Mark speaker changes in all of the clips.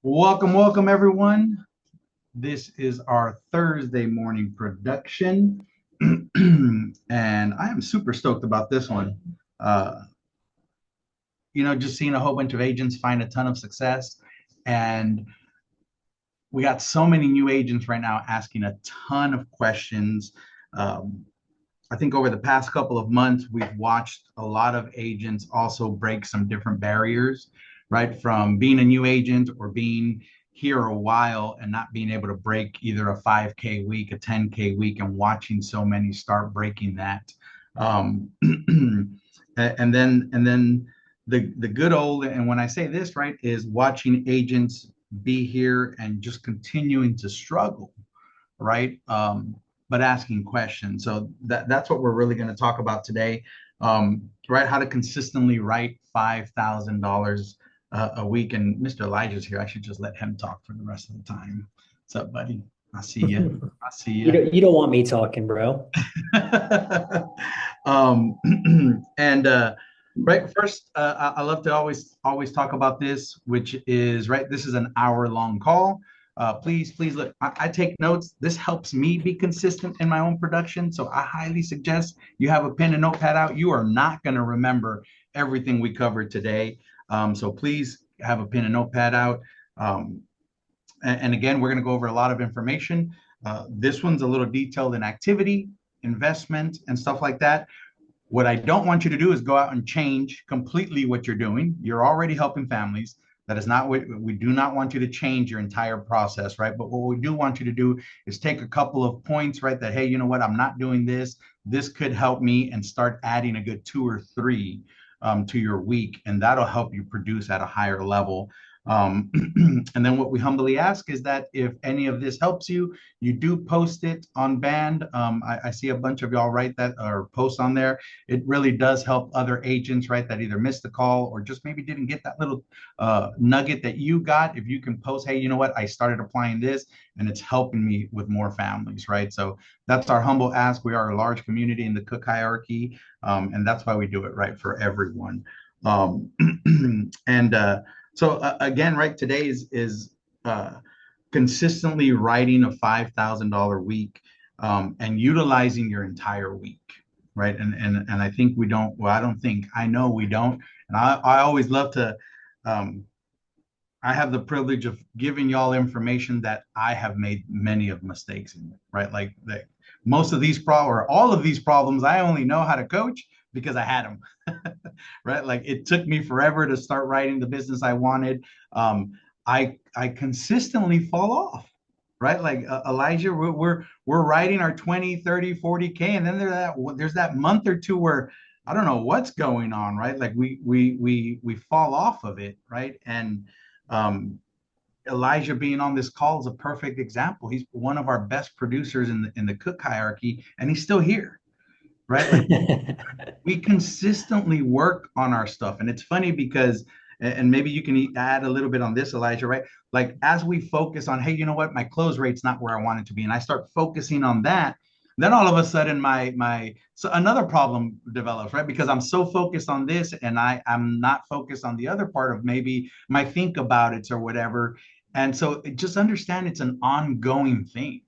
Speaker 1: Welcome everyone. This is our Thursday morning production, and I am super stoked about this one. Uh, just seeing a whole bunch of agents find a ton of success, and we got so many new agents right now asking a ton of questions. Um, I think over the past couple of months, we've watched a lot of agents also break some different barriers, right? From being a new agent or being here a while and not being able to break either a 5K week, a 10K week, and watching so many start breaking that. Um, and then the good old, and when I say this, right, is watching agents be here and just continuing to struggle, right? But asking questions. So that's what we're really going to talk about today, right? How to consistently write $5,000 a week. And Mr. Elijah's here. I should just let him talk for the rest of the time. What's up, buddy? I see you. I see
Speaker 2: You
Speaker 1: you.
Speaker 2: don't want me talking, bro.
Speaker 1: um, and right first, I love to always talk about this, which is right. This is an hour-long call. Please look. I take notes. This helps me be consistent in my own production. So I highly suggest you have a pen and notepad out. You are not going to remember everything we covered today. So please have a pen and notepad out. Um, and again, we're going to go over a lot of information. This one's a little detailed in activity, investment, and stuff like that. What I don't want you to do is go out and change completely what you're doing. You're already helping families. That is not what we do not want you to change your entire process, right? But what we do want you to do is take a couple of points, right? That, hey, you know what? I'm not doing this. This could help me, and start adding a good two or three to your week. And that'll help you produce at a higher level. Um, and then what we humbly ask is that if any of this helps you, you do post it on Band. I see a bunch of y'all write that or post on there. It really does help other agents, right, that either missed the call or just maybe didn't get that little nugget that you got. If you can post, hey, you know what, I started applying this and it's helping me with more families, right? So that's our humble ask. We are a large community in the Cook hierarchy, and that's why we do it right for everyone. Um, and again, right, today is consistently writing a $5,000 week, and utilizing your entire week, right? And I think we don't. Well, I don't think, I know we don't. And I always love to. Um, I have the privilege of giving y'all information that I have made many of mistakes in, right? Like most of these or all of these problems, I only know how to coach because I had them, right? Like it took me forever to start writing the business I wanted. I consistently fall off, right? Like Elijah, we're writing our 20, 30, 40K, and then there's that month or two where I don't know what's going on, right? Like we fall off of it, right? And um, Elijah being on this call is a perfect example. He's one of our best producers in the Cook hierarchy, and he's still here, right? Like we consistently work on our stuff. And it's funny because, and maybe you can add a little bit on this, Elijah, right? Like as we focus on, hey, you know what, my close rate's not where I want it to be, and I start focusing on that, then all of a sudden so another problem develops, right? Because I'm so focused on this and I'm not focused on the other part of maybe my think about it or whatever. And so just understand it's an ongoing thing,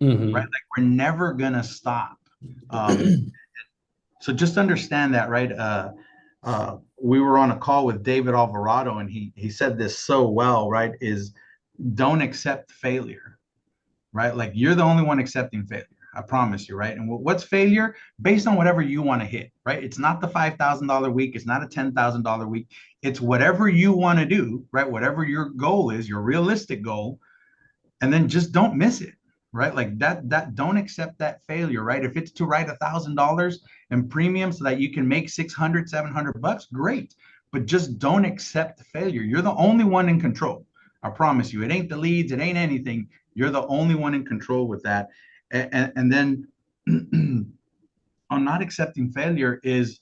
Speaker 1: right?
Speaker 2: Hmm.
Speaker 1: Like we're never gonna stop. Um, so just understand that, right? We were on a call with David Alvarado, and he said this so well, right? Is don't accept failure, right? Like you're the only one accepting failure. I promise you, right? And what's failure? Based on whatever you want to hit, right? It's not the $5,000 week. It's not a $10,000 week. It's whatever you want to do, right? Whatever your goal is, your realistic goal, and then just don't miss it, right? Like that don't accept that failure, right? If it's to write $1,000 in premium so that you can make 600, $700, great, but just don't accept failure. You're the only one in control. I promise you, it ain't the leads, it ain't anything. You're the only one in control with that. And then on not accepting failure is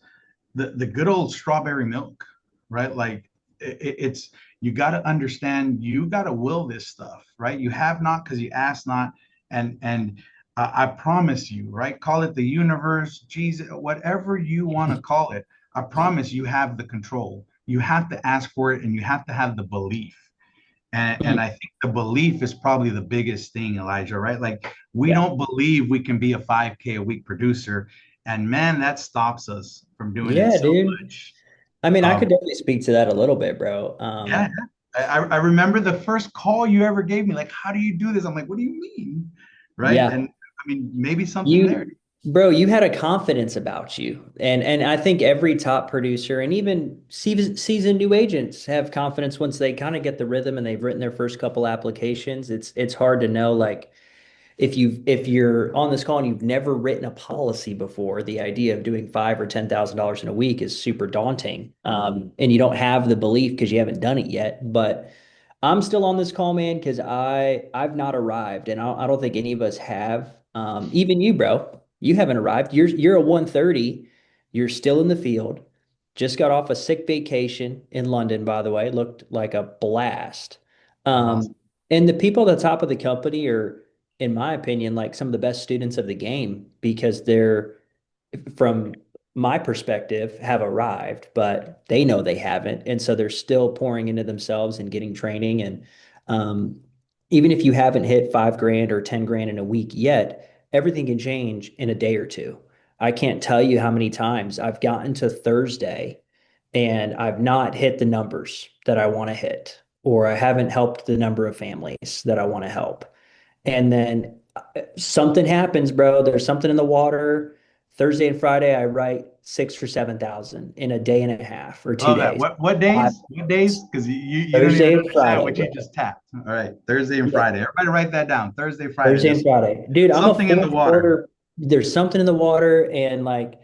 Speaker 1: the good old strawberry milk, right? Like it's, you got to understand, you got to will this stuff, right? You have not because you ask not. And I promise you, right? Call it the universe, Jesus, whatever you want to call it. I promise you have the control. You have to ask for it, and you have to have the belief. And I think the belief is probably the biggest thing, Elijah, right? Like we
Speaker 2: Yeah.
Speaker 1: don't believe we can be a 5K a week producer. And man, that stops us from doing it
Speaker 2: Yeah,
Speaker 1: so
Speaker 2: dude.
Speaker 1: much.
Speaker 2: I mean, I
Speaker 1: Um,
Speaker 2: could definitely speak to that a little bit, bro.
Speaker 1: yeah, I remember the first call you ever gave me, like, how do you do this? I'm like, what do you mean? Right.
Speaker 2: Yeah.
Speaker 1: And I mean, maybe something there.
Speaker 2: You, bro, you had a confidence about you. And I think every top producer and even seasoned new agents have confidence once they kind of get the rhythm and they've written their first couple applications. It's hard to know like if you're on this call and you've never written a policy before, the idea of doing five or $10,000 in a week is super daunting. And you don't have the belief because you haven't done it yet. But I'm still on this call, man, because I've not arrived, and I don't think any of us have. Even you, bro, you haven't arrived. You're a 130. You're still in the field. Just got off a sick vacation in London, by the way. Looked like a blast.
Speaker 1: Awesome.
Speaker 2: Um, and the people at the top of the company are, in my opinion, like some of the best students of the game because they're, from my perspective, have arrived, but they know they haven't. And so they're still pouring into themselves and getting training. And um, even if you haven't hit 5 grand or 10 grand in a week yet, everything can change in a day or two. I can't tell you how many times I've gotten to Thursday and I've not hit the numbers that I want to hit, or I haven't helped the number of families that I want to help. And then something happens, bro. There's something in the water. Thursday and Friday, I write 6 or 7 thousand in a day and a half or two
Speaker 1: Love that.
Speaker 2: days.
Speaker 1: What
Speaker 2: Five,
Speaker 1: days? What days? Because you don't even
Speaker 2: Thursday and
Speaker 1: understand
Speaker 2: Friday,
Speaker 1: what you
Speaker 2: bro.
Speaker 1: just tapped. All right, Thursday and
Speaker 2: Yeah.
Speaker 1: Friday. Everybody write that down. Thursday, Friday.
Speaker 2: Thursday and
Speaker 1: There's
Speaker 2: Friday. Dude, I'm a
Speaker 1: something in the
Speaker 2: fourth
Speaker 1: water.
Speaker 2: quarter. There's something in the water, and like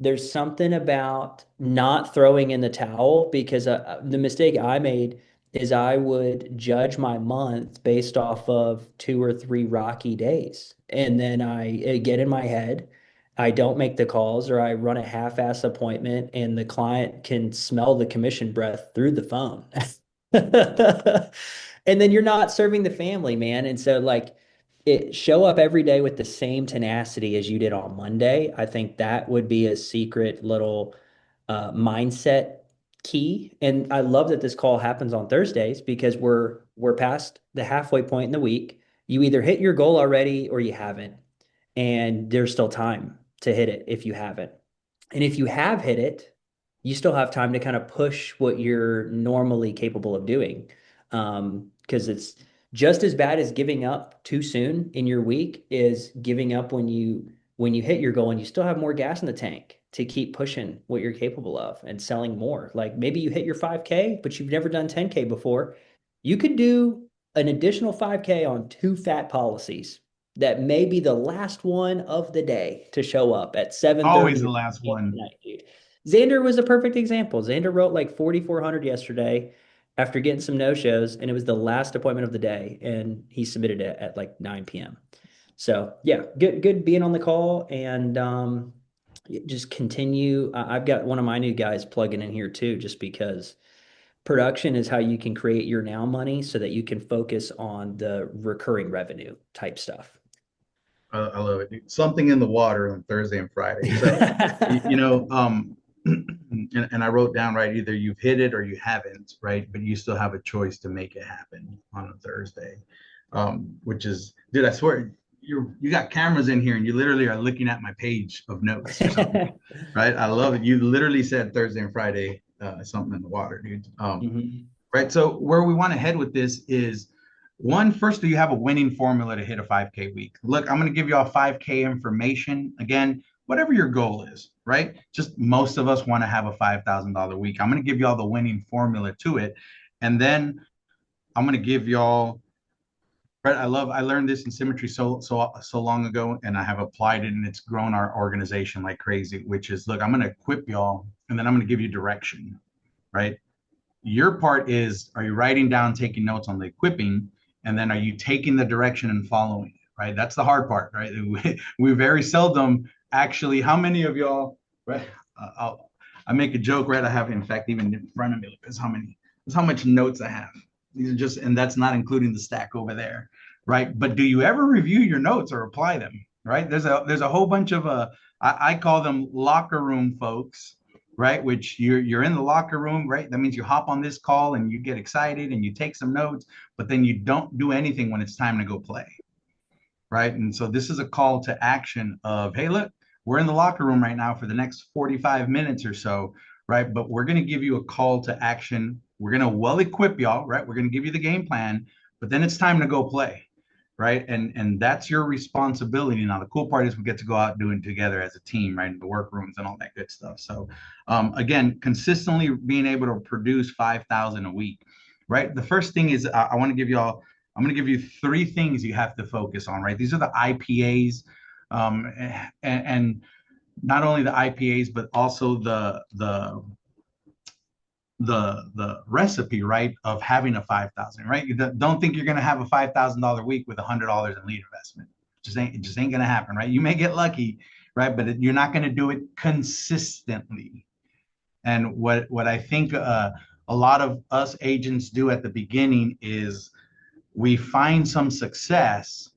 Speaker 2: there's something about not throwing in the towel because the mistake I made is I would judge my month based off of 2 or 3 rocky days. And then I get in my head, I don't make the calls or I run a half-ass appointment, and the client can smell the commission breath through the phone. And then you're not serving the family, man. And so like it show up every day with the same tenacity as you did on Monday. I think that would be a secret little mindset key. And I love that this call happens on Thursdays because we're past the halfway point in the week. You either hit your goal already or you haven't. And there's still time to hit it if you haven't. And if you have hit it, you still have time to kind of push what you're normally capable of doing. Because it's just as bad as giving up too soon in your week is giving up when you hit your goal and you still have more gas in the tank to keep pushing what you're capable of and selling more. Like maybe you hit your 5K, but you've never done 10K before. You could do an additional 5K on 2 fat policies that may be the last one of the day to show up at
Speaker 1: Always
Speaker 2: 7:30
Speaker 1: the last
Speaker 2: at
Speaker 1: one.
Speaker 2: night, dude. Xander was a perfect example. Xander wrote like 4,400 yesterday after getting some no-shows, and it was the last appointment of the day, and he submitted it at like 9 p.m. So yeah, good being on the call and just continue. I've got one of my new guys plugging in here too, just because production is how you can create your now money so that you can focus on the recurring revenue type stuff.
Speaker 1: I love it. Something in the water on Thursday and Friday. So, and I wrote down, right, either you've hit it or you haven't, right? But you still have a choice to make it happen on a Thursday, which is, dude, I swear, you got cameras in here and you literally are looking at my page of notes or something, right? I love it. You literally said Thursday and Friday, something in the water, dude.
Speaker 2: Mhm.
Speaker 1: Right. So where we want to head with this is one, first, do you have a winning formula to hit a 5K week? Look, I'm going to give you all 5K information. Again, whatever your goal is, right? Just most of us want to have a $5,000 week. I'm going to give you all the winning formula to it. And then I'm going to give y'all, right? I learned this in Symmetry so long ago, and I have applied it and it's grown our organization like crazy, which is look, I'm going to equip y'all and then I'm going to give you direction, right? Your part is, are you writing down, taking notes on the equipping, and then are you taking the direction and following it, right? That's the hard part, right? We very seldom actually, how many of y'all, right? I make a joke, right? I have, in fact, even in front of me, this is how much notes I have. These are just, and that's not including the stack over there, right? But do you ever review your notes or apply them, right? There's a whole bunch of, I call them locker room folks right? Which you're in the locker room, right? That means you hop on this call and you get excited and you take some notes, but then you don't do anything when it's time to go play, right? And so this is a call to action of, hey, look, we're in the locker room right now for the next 45 minutes or so, right? But we're going to give you a call to action. We're going to well equip y'all, right? We're going to give you the game plan, but then it's time to go play, right? And that's your responsibility. Now, the cool part is we get to go out doing it together as a team, right? In the workrooms and all that good stuff. So, again, consistently being able to produce 5,000 a week, right? The first thing is I want to give y'all, I'm going to give you three things you have to focus on, right? These are the IPAs, and not only the IPAs, but also the recipe, right, of having a 5,000, right? You don't think you're going to have a $5,000 week with $100 in lead investment. It just ain't going to happen, right? You may get lucky, right, but you're not going to do it consistently. And what I think a lot of us agents do at the beginning is we find some success,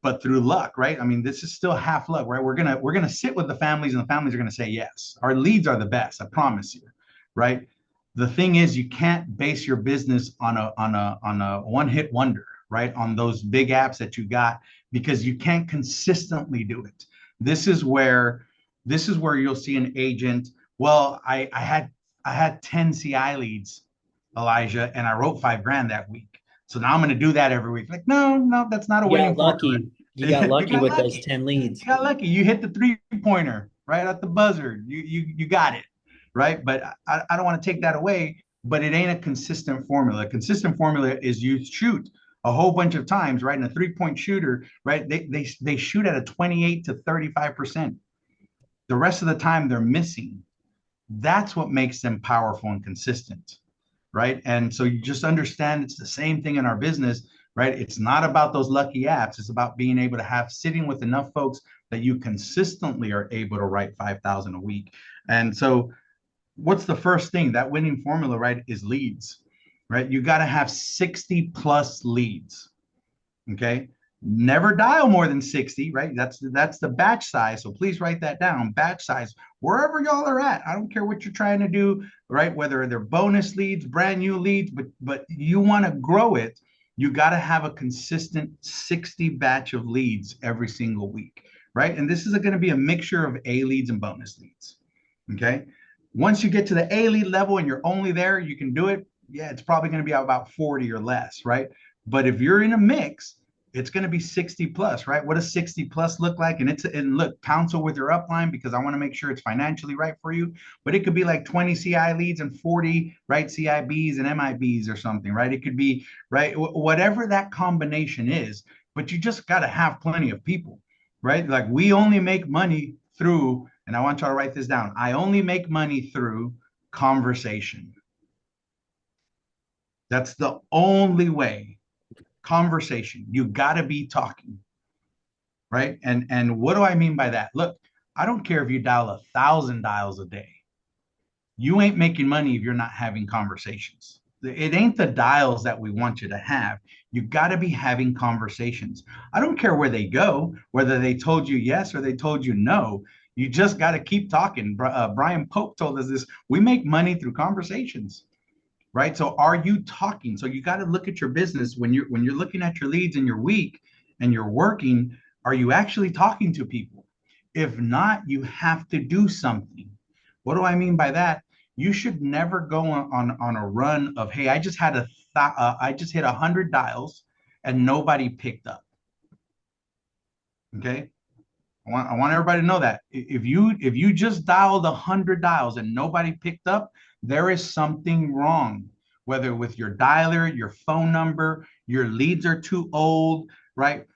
Speaker 1: but through luck, right? I mean, this is still half luck, right? We're gonna sit with the families, and the families are gonna say yes. Our leads are the best, I promise you, right? The thing is, you can't base your business on a one hit wonder, right? On those big apps that you got, because you can't consistently do it. This is where you'll see an agent. Well, I had 10 CI leads, Elijah, and I wrote 5 grand that week. So now I'm going to do that every week. Like, no, no, that's not a
Speaker 2: You got
Speaker 1: winning formula.
Speaker 2: lucky. You got
Speaker 1: You
Speaker 2: lucky
Speaker 1: got
Speaker 2: with those
Speaker 1: lucky.
Speaker 2: 10
Speaker 1: You
Speaker 2: leads.
Speaker 1: got lucky. You hit the 3-pointer right at the buzzer. You got it, right? But I don't want to take that away. But it ain't a consistent formula. A consistent formula is you shoot a whole bunch of times, right? And a 3-point shooter, right? They shoot at a 28 to 35%. The rest of the time they're missing. That's what makes them powerful and consistent, right? And so you just understand it's the same thing in our business, right? It's not about those lucky apps. It's about being able to have sitting with enough folks that you consistently are able to write 5,000 a week. And so what's the first thing? That winning formula, right, is leads, right? You got to have 60 plus leads. Okay. Never dial more than 60, right? That's the batch size. So please write that down. Batch size, wherever y'all are at. I don't care what you're trying to do, right? Whether they're bonus leads, brand new leads, but you want to grow it, you got to have a consistent 60 batch of leads every single week, right? And this is going to be a mixture of A leads and bonus leads. Okay. Once you get to the A lead level and you're only there, you can do it. Yeah, it's probably going to be about 40 or less, right? But if you're in a mix, it's going to be 60 plus, right? What does 60 plus look like? And look, counsel with your upline, because I want to make sure it's financially right for you. But it could be like 20 CI leads and 40, right, CIBs and MIBs or something, right? It could be, right, whatever that combination is. But you just got to have plenty of people, right? Like we only make money through, and I want y'all to write this down. I only make money through conversation. That's the only way. Conversation. You got to be talking, right? And what do I mean by that? Look, I don't care if you dial 1,000 dials a day. You ain't making money if you're not having conversations. It ain't the dials that we want you to have. You got to be having conversations. I don't care where they go, whether they told you yes or they told you no. You just got to keep talking. Brian Pope told us this. We make money through conversations, right? So are you talking? So you got to look at your business when you're looking at your leads in your week and you're working, are you actually talking to people? If not, you have to do something. What do I mean by that? You should never go on a run of, hey, I just hit 100 dials and nobody picked up. Okay. I want everybody to know that if you just dialed 100 dials and nobody picked up, there is something wrong. Whether with your dialer, your phone number, your leads are too old, right?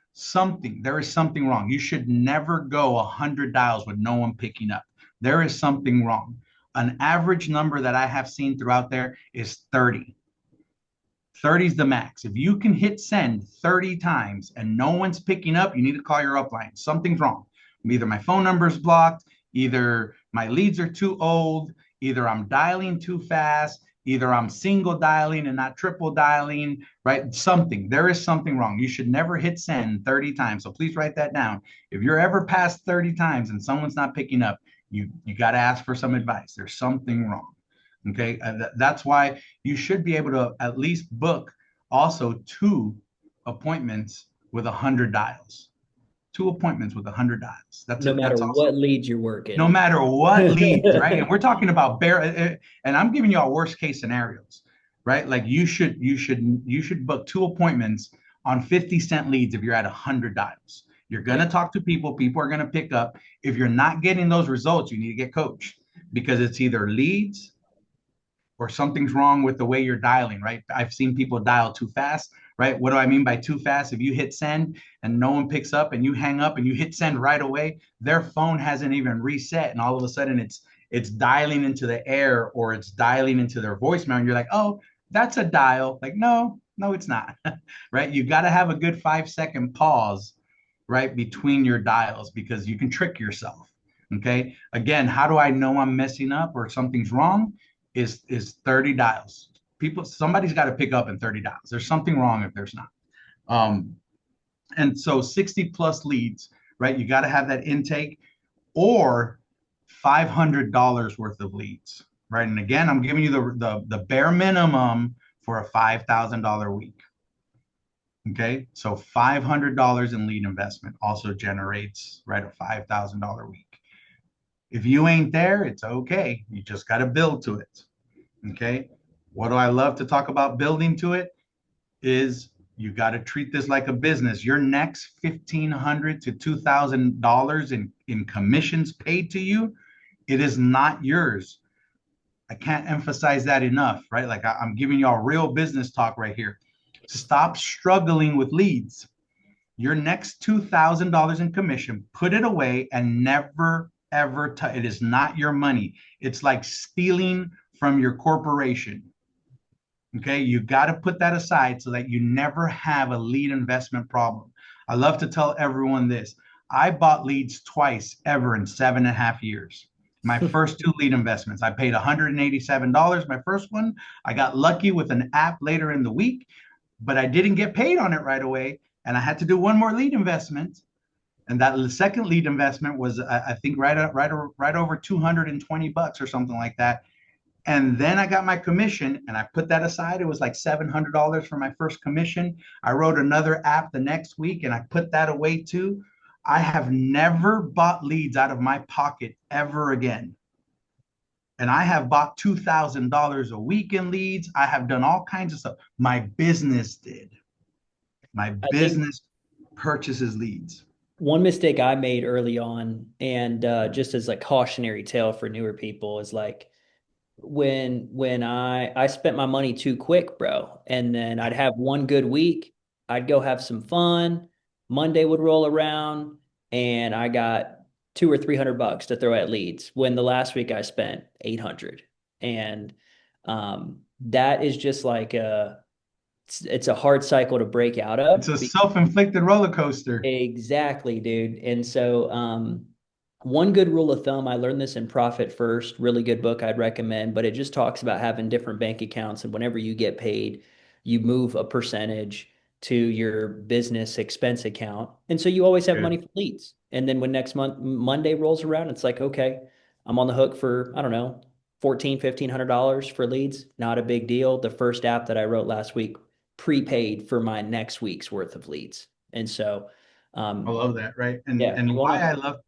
Speaker 1: There is something wrong. You should never go 100 dials with no one picking up. There is something wrong. An average number that I have seen throughout there is 30. 30 is the max. If you can hit send 30 times and no one's picking up, you need to call your upline. Something's wrong. Either my phone number is blocked, either my leads are too old, either I'm dialing too fast, either I'm single dialing and not triple dialing, right? There is something wrong. You should never hit send 30 times. So please write that down. If you're ever past 30 times and someone's not picking up, You got to ask for some advice. There's something wrong. Okay. That's why you should be able to at least book also two appointments with 100 dials. Two appointments with 100 dials.
Speaker 2: No matter
Speaker 1: That's also
Speaker 2: what leads you're
Speaker 1: no
Speaker 2: working.
Speaker 1: matter what leads, right? And we're talking about and I'm giving you all worst case scenarios, right? Like you should book two appointments on 50-cent leads if you're at 100 dials. You're going to
Speaker 2: Yeah.
Speaker 1: talk to people, people are going to pick up. If you're not getting those results, you need to get coached because it's either leads or something's wrong with the way you're dialing, right? I've seen people dial too fast, right? What do I mean by too fast? If you hit send and no one picks up and you hang up and you hit send right away, their phone hasn't even reset and all of a sudden it's dialing into the air or it's dialing into their voicemail and you're like, "Oh, that's a dial." Like, "No, no it's not." Right? You got to have a good 5-second pause right between your dials because you can trick yourself. Okay? Again, how do I know I'm messing up or something's wrong? Is 30 dials. People, somebody's got to pick up in 30 dials. There's something wrong if there's not. Um, and so 60 plus leads, right? You got to have that intake or $500 worth of leads, right? And again, I'm giving you the bare minimum for a $5,000 week. Okay, so $500 in lead investment also generates right a $5,000 week. If you ain't there, it's okay. You just got to build to it. Okay. What do I love to talk about building to it is you got to treat this like a business. Your next $1,500 to $2,000 in commissions paid to you, it is not yours. I can't emphasize that enough, right? Like I'm giving y'all real business talk right here. Stop struggling with leads. Your next $2,000 in commission, put it away and never, ever it is not your money. It's like stealing from your corporation. Okay, you got to put that aside so that you never have a lead investment problem. I love to tell everyone this. I bought leads twice ever in 7.5 years. My first two lead investments, I paid $187. My first one, I got lucky with an app later in the week, but I didn't get paid on it right away. And I had to do one more lead investment. And that second lead investment was, I think, right over $220 or something like that. And then I got my commission and I put that aside. It was like $700 for my first commission. I wrote another app the next week and I put that away too. I have never bought leads out of my pocket ever again. And I have bought $2,000 a week in leads. I have done all kinds of stuff. My business did. My
Speaker 2: I think
Speaker 1: business purchases leads.
Speaker 2: one mistake I made early on, and just as a cautionary tale for newer people, is like when I spent my money too quick, bro. And then I'd have one good week, I'd go have some fun. Monday would roll around and I got 200 or 300 bucks to throw at leads when the last week I spent 800. And that is just like it's a hard cycle to break out
Speaker 1: It's
Speaker 2: of.
Speaker 1: a self-inflicted roller coaster.
Speaker 2: Exactly, dude. And so, one good rule of thumb, I learned this in Profit First, really good book I'd recommend, but it just talks about having different bank accounts. And whenever you get paid, you move a percentage to your business expense account. And so you always have money
Speaker 1: Good.
Speaker 2: for leads. And then when next month, Monday rolls around, it's like, okay, I'm on the hook for, I don't know, 14, $1,500 for leads. Not a big deal. The first app that I wrote last week prepaid for my next week's worth of leads. And so,
Speaker 1: I
Speaker 2: um,
Speaker 1: love that, right? And
Speaker 2: yeah, you
Speaker 1: and
Speaker 2: want to,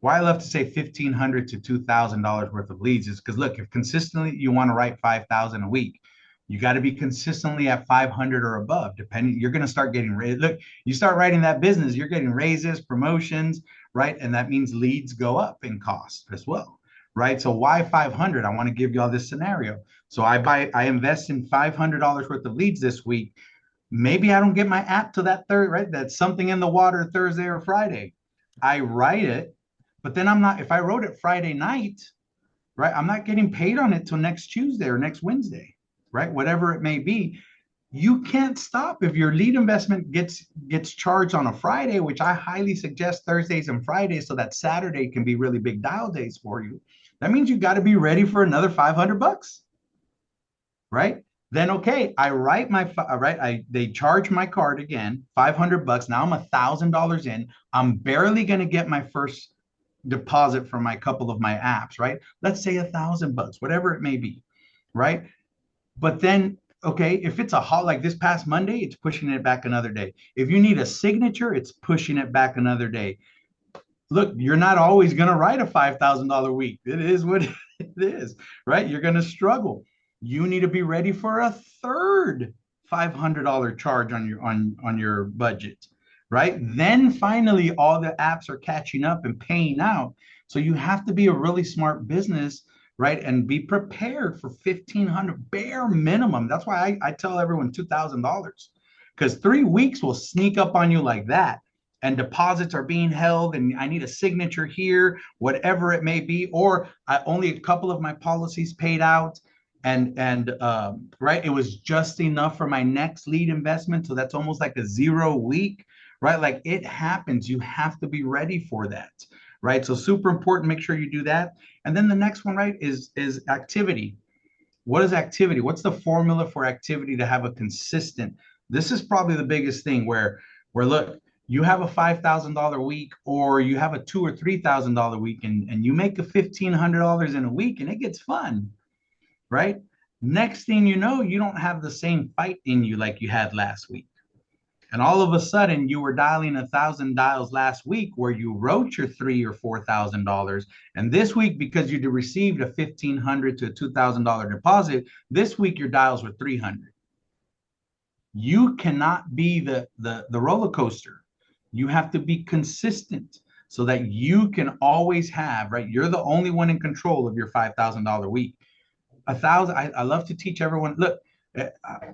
Speaker 1: why I love to say $1,500 to $2,000 worth of leads is because look, if consistently you want to write 5,000 a week, you got to be consistently at 500 or above. Depending, you're going to start getting raised. Look, you start writing that business, you're getting raises, promotions, right? And that means leads go up in cost as well, right? So why 500? I want to give you all this scenario. So I invest in $500 worth of leads this week. Maybe I don't get my app to that third, right? That's something in the water Thursday or Friday. I write it, but then I'm not, if I wrote it Friday night, right? I'm not getting paid on it till next Tuesday or next Wednesday, right? Whatever it may be. You can't stop if your lead investment gets charged on a Friday, which I highly suggest Thursdays and Fridays so that Saturday can be really big dial days for you. That means you got to be ready for another $500, right? Then okay, I write my right. They charge my card again, $500. Now I'm $1,000 in. I'm barely gonna get my first deposit from my couple of my apps, right? Let's say $1,000, whatever it may be, right? But then, okay, if it's a hot like this past Monday, it's pushing it back another day. If you need a signature, it's pushing it back another day. Look, you're not always going to write a $5,000 week. It is what it is, right? You're going to struggle. You need to be ready for a third $500 charge on your budget, right? Then finally, all the apps are catching up and paying out. So you have to be a really smart business, right? And be prepared for 1,500 bare minimum. That's why I tell everyone $2,000 because 3 weeks will sneak up on you like that, and deposits are being held and I need a signature here, whatever it may be, or only a couple of my policies paid out, and right, it was just enough for my next lead investment, so that's almost like a 0 week, right? Like it happens. You have to be ready for that, right? So super important, make sure you do that. And then the next one, right, is activity. What is activity? What's the formula for activity to have a consistent? This is probably the biggest thing where look, you have a $5,000 week, or you have a $2,000 or $3,000 week, and you make a $1,500 in a week, and it gets fun, right? Next thing you know, you don't have the same fight in you like you had last week. And all of a sudden, you were dialing 1,000 dials last week where you wrote your $3,000 or $4,000. And this week, because you received a $1,500 to a $2,000 deposit, this week your dials were 300. You cannot be the roller coaster. You have to be consistent so that you can always have, right? You're the only one in control of your $5,000 week. 1,000. I love to teach everyone. Look,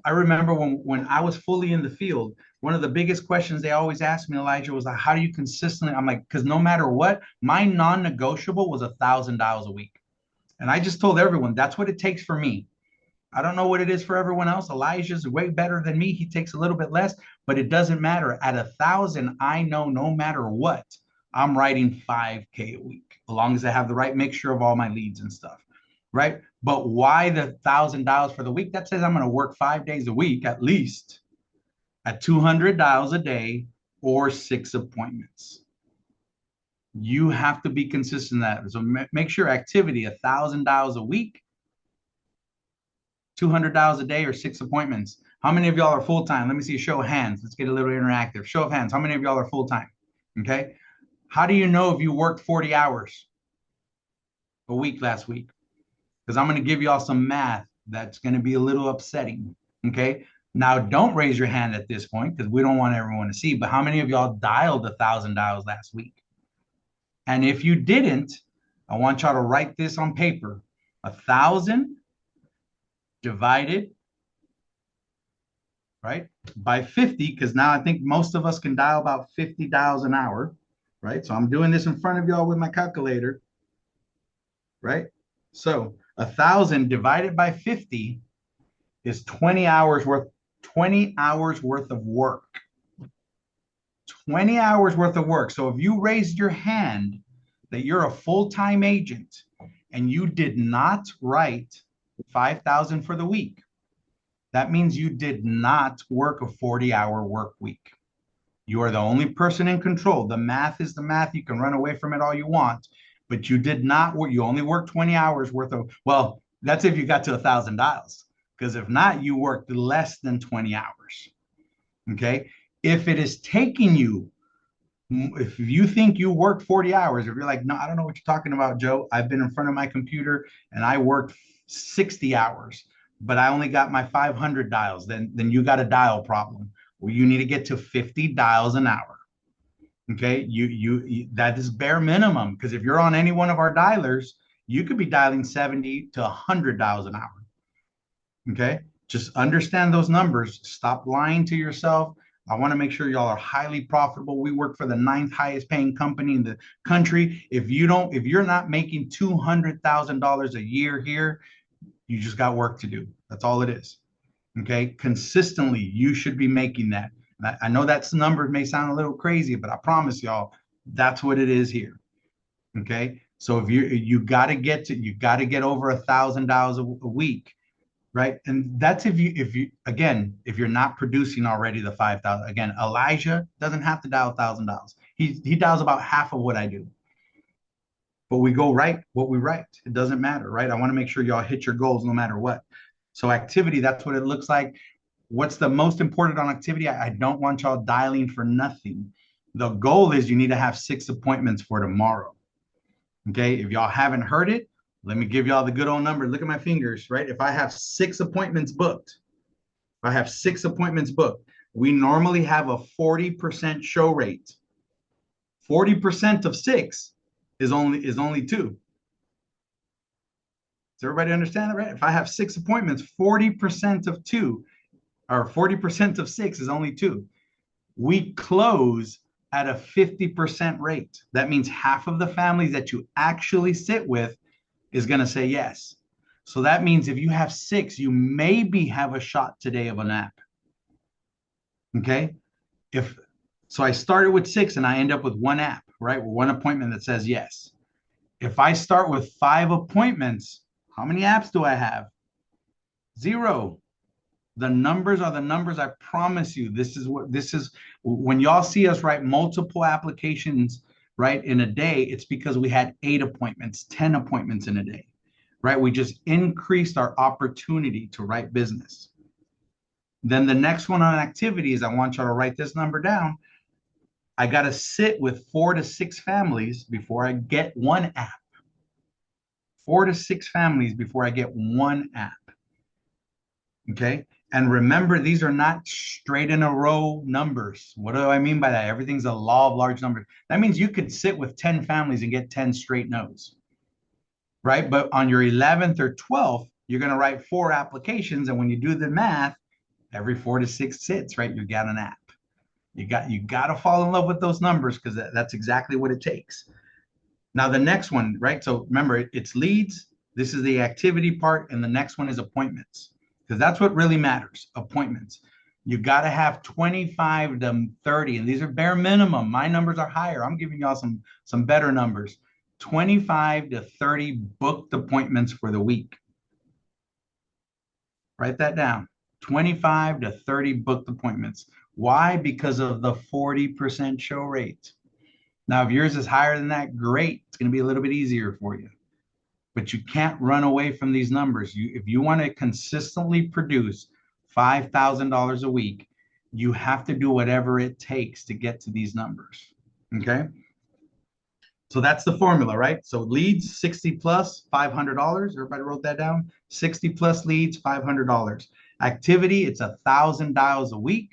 Speaker 1: I remember when I was fully in the field, one of the biggest questions they always asked me, Elijah, was like, how do you consistently? I'm like, because no matter what, my non-negotiable was $1,000 a week. And I just told everyone that's what it takes for me. I don't know what it is for everyone else. Elijah's way better than me. He takes a little bit less, but it doesn't matter. At 1,000, I know no matter what, I'm writing 5K a week, as long as I have the right mixture of all my leads and stuff, right? But why the $1,000 for the week? That says I'm going to work 5 days a week at least at $200 a day or 6 appointments. You have to be consistent in that. So make sure activity, $1,000 a week, $200 a day, or 6 appointments. How many of y'all are full-time? Let me see a show of hands. Let's get a little interactive. Show of hands. How many of y'all are full-time? Okay. How do you know if you worked 40 hours a week last week? Because I'm going to give y'all some math that's going to be a little upsetting. Okay. Now, don't raise your hand at this point because we don't want everyone to see, but how many of y'all dialed $1,000 last week? And if you didn't, I want y'all to write this on paper. 1,000 divided, right, by 50, because now I think most of us can dial about 50 dials an hour, right? So I'm doing this in front of y'all with my calculator, right? So 1,000 divided by 50 is 20 hours worth, 20 hours worth of work. 20 hours worth of work. So if you raised your hand that you're a full-time agent and you did not write 5,000 for the week, that means you did not work a 40-hour work week. You are the only person in control. The math is the math. You can run away from it all you want, but you did not work. You only worked 20 hours worth of, well, that's if you got to 1,000 dials, because if not, you worked less than 20 hours. Okay. If it is taking you, if you think you worked 40 hours, if you're like, no, I don't know what you're talking about, Joe. I've been in front of my computer and I worked 60 hours, but I only got my 500 dials, then you got a dial problem. Well, you need to get to 50 dials an hour. Okay, you that is bare minimum, because if you're on any one of our dialers, you could be dialing 70 to 100 dials an hour. Okay, just understand those numbers. Stop lying to yourself. I want to make sure y'all are highly profitable. We work for the 9th highest paying company in the country. If you're not making $200,000 a year here, you just got work to do. That's all it is. Okay, consistently, you should be making that. I know that number may sound a little crazy, but I promise y'all, that's what it is here. Okay, so if you got to get over $1,000 a week, right? And that's if you're not producing already the 5,000. Again, Elijah doesn't have to dial $1,000. He dials about half of what I do. but we go write what we write. It doesn't matter, right? I want to make sure y'all hit your goals no matter what. So activity, that's what it looks like. What's the most important on activity? I don't want y'all dialing for nothing. The goal is you need to have 6 appointments for tomorrow. Okay. If y'all haven't heard it, let me give y'all the good old number. Look at my fingers, right? If I have 6 appointments booked, if I have 6 appointments booked, we normally have a 40% show rate. 40% of 6 is only 2. Does everybody understand that, right? If I have 6 appointments, 40% of 2 or 40% of 6 is only 2. We close at a 50% rate. That means half of the families that you actually sit with is going to say yes. So that means if you have 6, you maybe have a shot today of an app. Okay. If so, I started with 6 and I end up with 1 app, right? One appointment that says yes. If I start with 5 appointments, how many apps do I have? 0. The numbers are the numbers. I promise you. This is when y'all see us write multiple applications, right, in a day, it's because we had 8 appointments, 10 appointments in a day, right? We just increased our opportunity to write business. Then the next one on activity is I want y'all to write this number down. I got to sit with 4 to 6 families before I get 1 app. 4 to 6 families before I get 1 app. Okay. And remember, these are not straight in a row numbers. What do I mean by that? Everything's a law of large numbers. That means you could sit with 10 families and get 10 straight no's, right? But on your 11th or 12th, you're going to write 4 applications. And when you do the math, every 4 to 6 sits, right? You got an app. You got to fall in love with those numbers because that's exactly what it takes. Now, the next one, right? So remember, it's leads. This is the activity part. And the next one is appointments, because that's what really matters, appointments. You got to have 25 to 30, and these are bare minimum. My numbers are higher. I'm giving y'all some better numbers. 25 to 30 booked appointments for the week. Write that down. 25 to 30 booked appointments. Why? Because of the 40% show rate. Now, if yours is higher than that, great. It's going to be a little bit easier for you. But you can't run away from these numbers. If you want to consistently produce $5,000 a week, you have to do whatever it takes to get to these numbers. Okay. So that's the formula, right? So leads 60 plus $500. Everybody wrote that down. 60 plus leads, $500. Activity, it's 1,000 dials a week,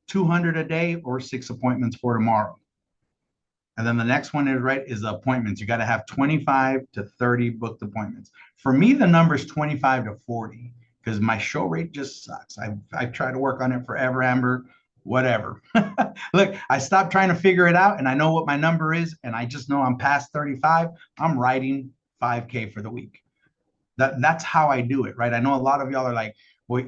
Speaker 1: 200 a day, or 6 appointments for tomorrow. And then the next one is right is appointments. You got to have 25 to 30 booked appointments. For me, the number is 25 to 40 because my show rate just sucks. I've tried to work on it forever, Amber, whatever. Look, I stopped trying to figure it out and I know what my number is. And I just know I'm past 35. I'm writing 5K for the week. That's how I do it, right? I know a lot of y'all are like, well,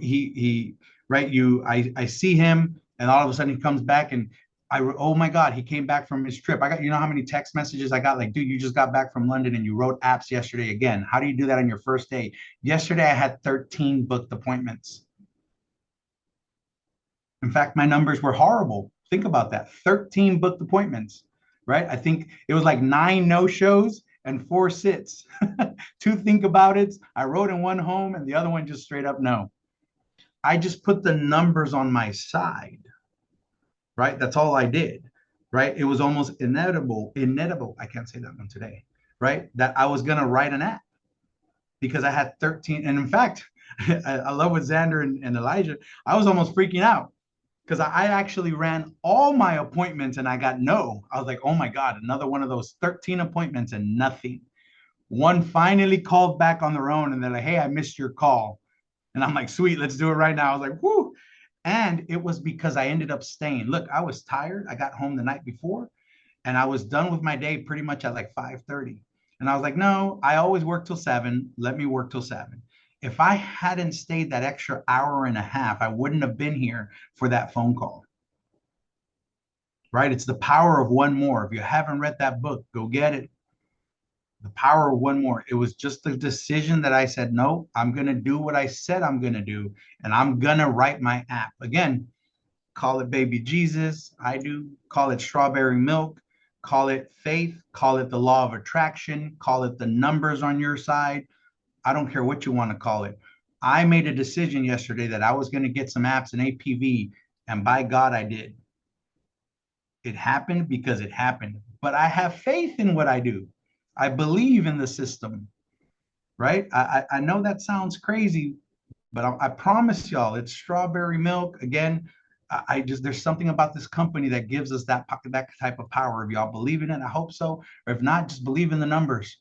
Speaker 1: right? I see him and all of a sudden he comes back and oh my God, he came back from his trip. You know how many text messages I got? Like, dude, you just got back from London and you wrote apps yesterday again. How do you do that on your first day? Yesterday, I had 13 booked appointments. In fact, my numbers were horrible. Think about that. 13 booked appointments, right? I think it was like 9 no-shows and 4 sits. 2 think about it. I wrote in one home and the other one just straight up no. I just put the numbers on my side, right? That's all I did, right? It was almost inevitable. I can't say that one today, right? That I was going to write an app because I had 13. And in fact, I love with Xander and Elijah, I was almost freaking out because I actually ran all my appointments and I got no. I was like, oh my God, another one of those 13 appointments and nothing. One finally called back on their own and they're like, hey, I missed your call. And I'm like, sweet, let's do it right now. I was like, whoo. And it was because I ended up staying. Look, I was tired. I got home the night before and I was done with my day pretty much at like 5:30. And I was like, no, I always work till 7. Let me work till 7. If I hadn't stayed that extra hour and a half, I wouldn't have been here for that phone call. Right? It's the power of one more. If you haven't read that book, go get it. The power of one more. It was just the decision that I said, no, I'm going to do what I said I'm going to do. And I'm going to write my app. Again, call it baby Jesus. I do. Call it strawberry milk. call it faith, call it the law of attraction, call it the numbers on your side. I don't care what you want to call it. I made a decision yesterday that I was going to get some apps in APV, and by God, I did. It happened because it happened. But I have faith in what I do. I believe in the system, right? I know that sounds crazy, but I promise y'all, it's strawberry milk. Again, I just, there's something about this company that gives us that type of power. If y'all believe in it, I hope so. Or if not, just believe in the numbers,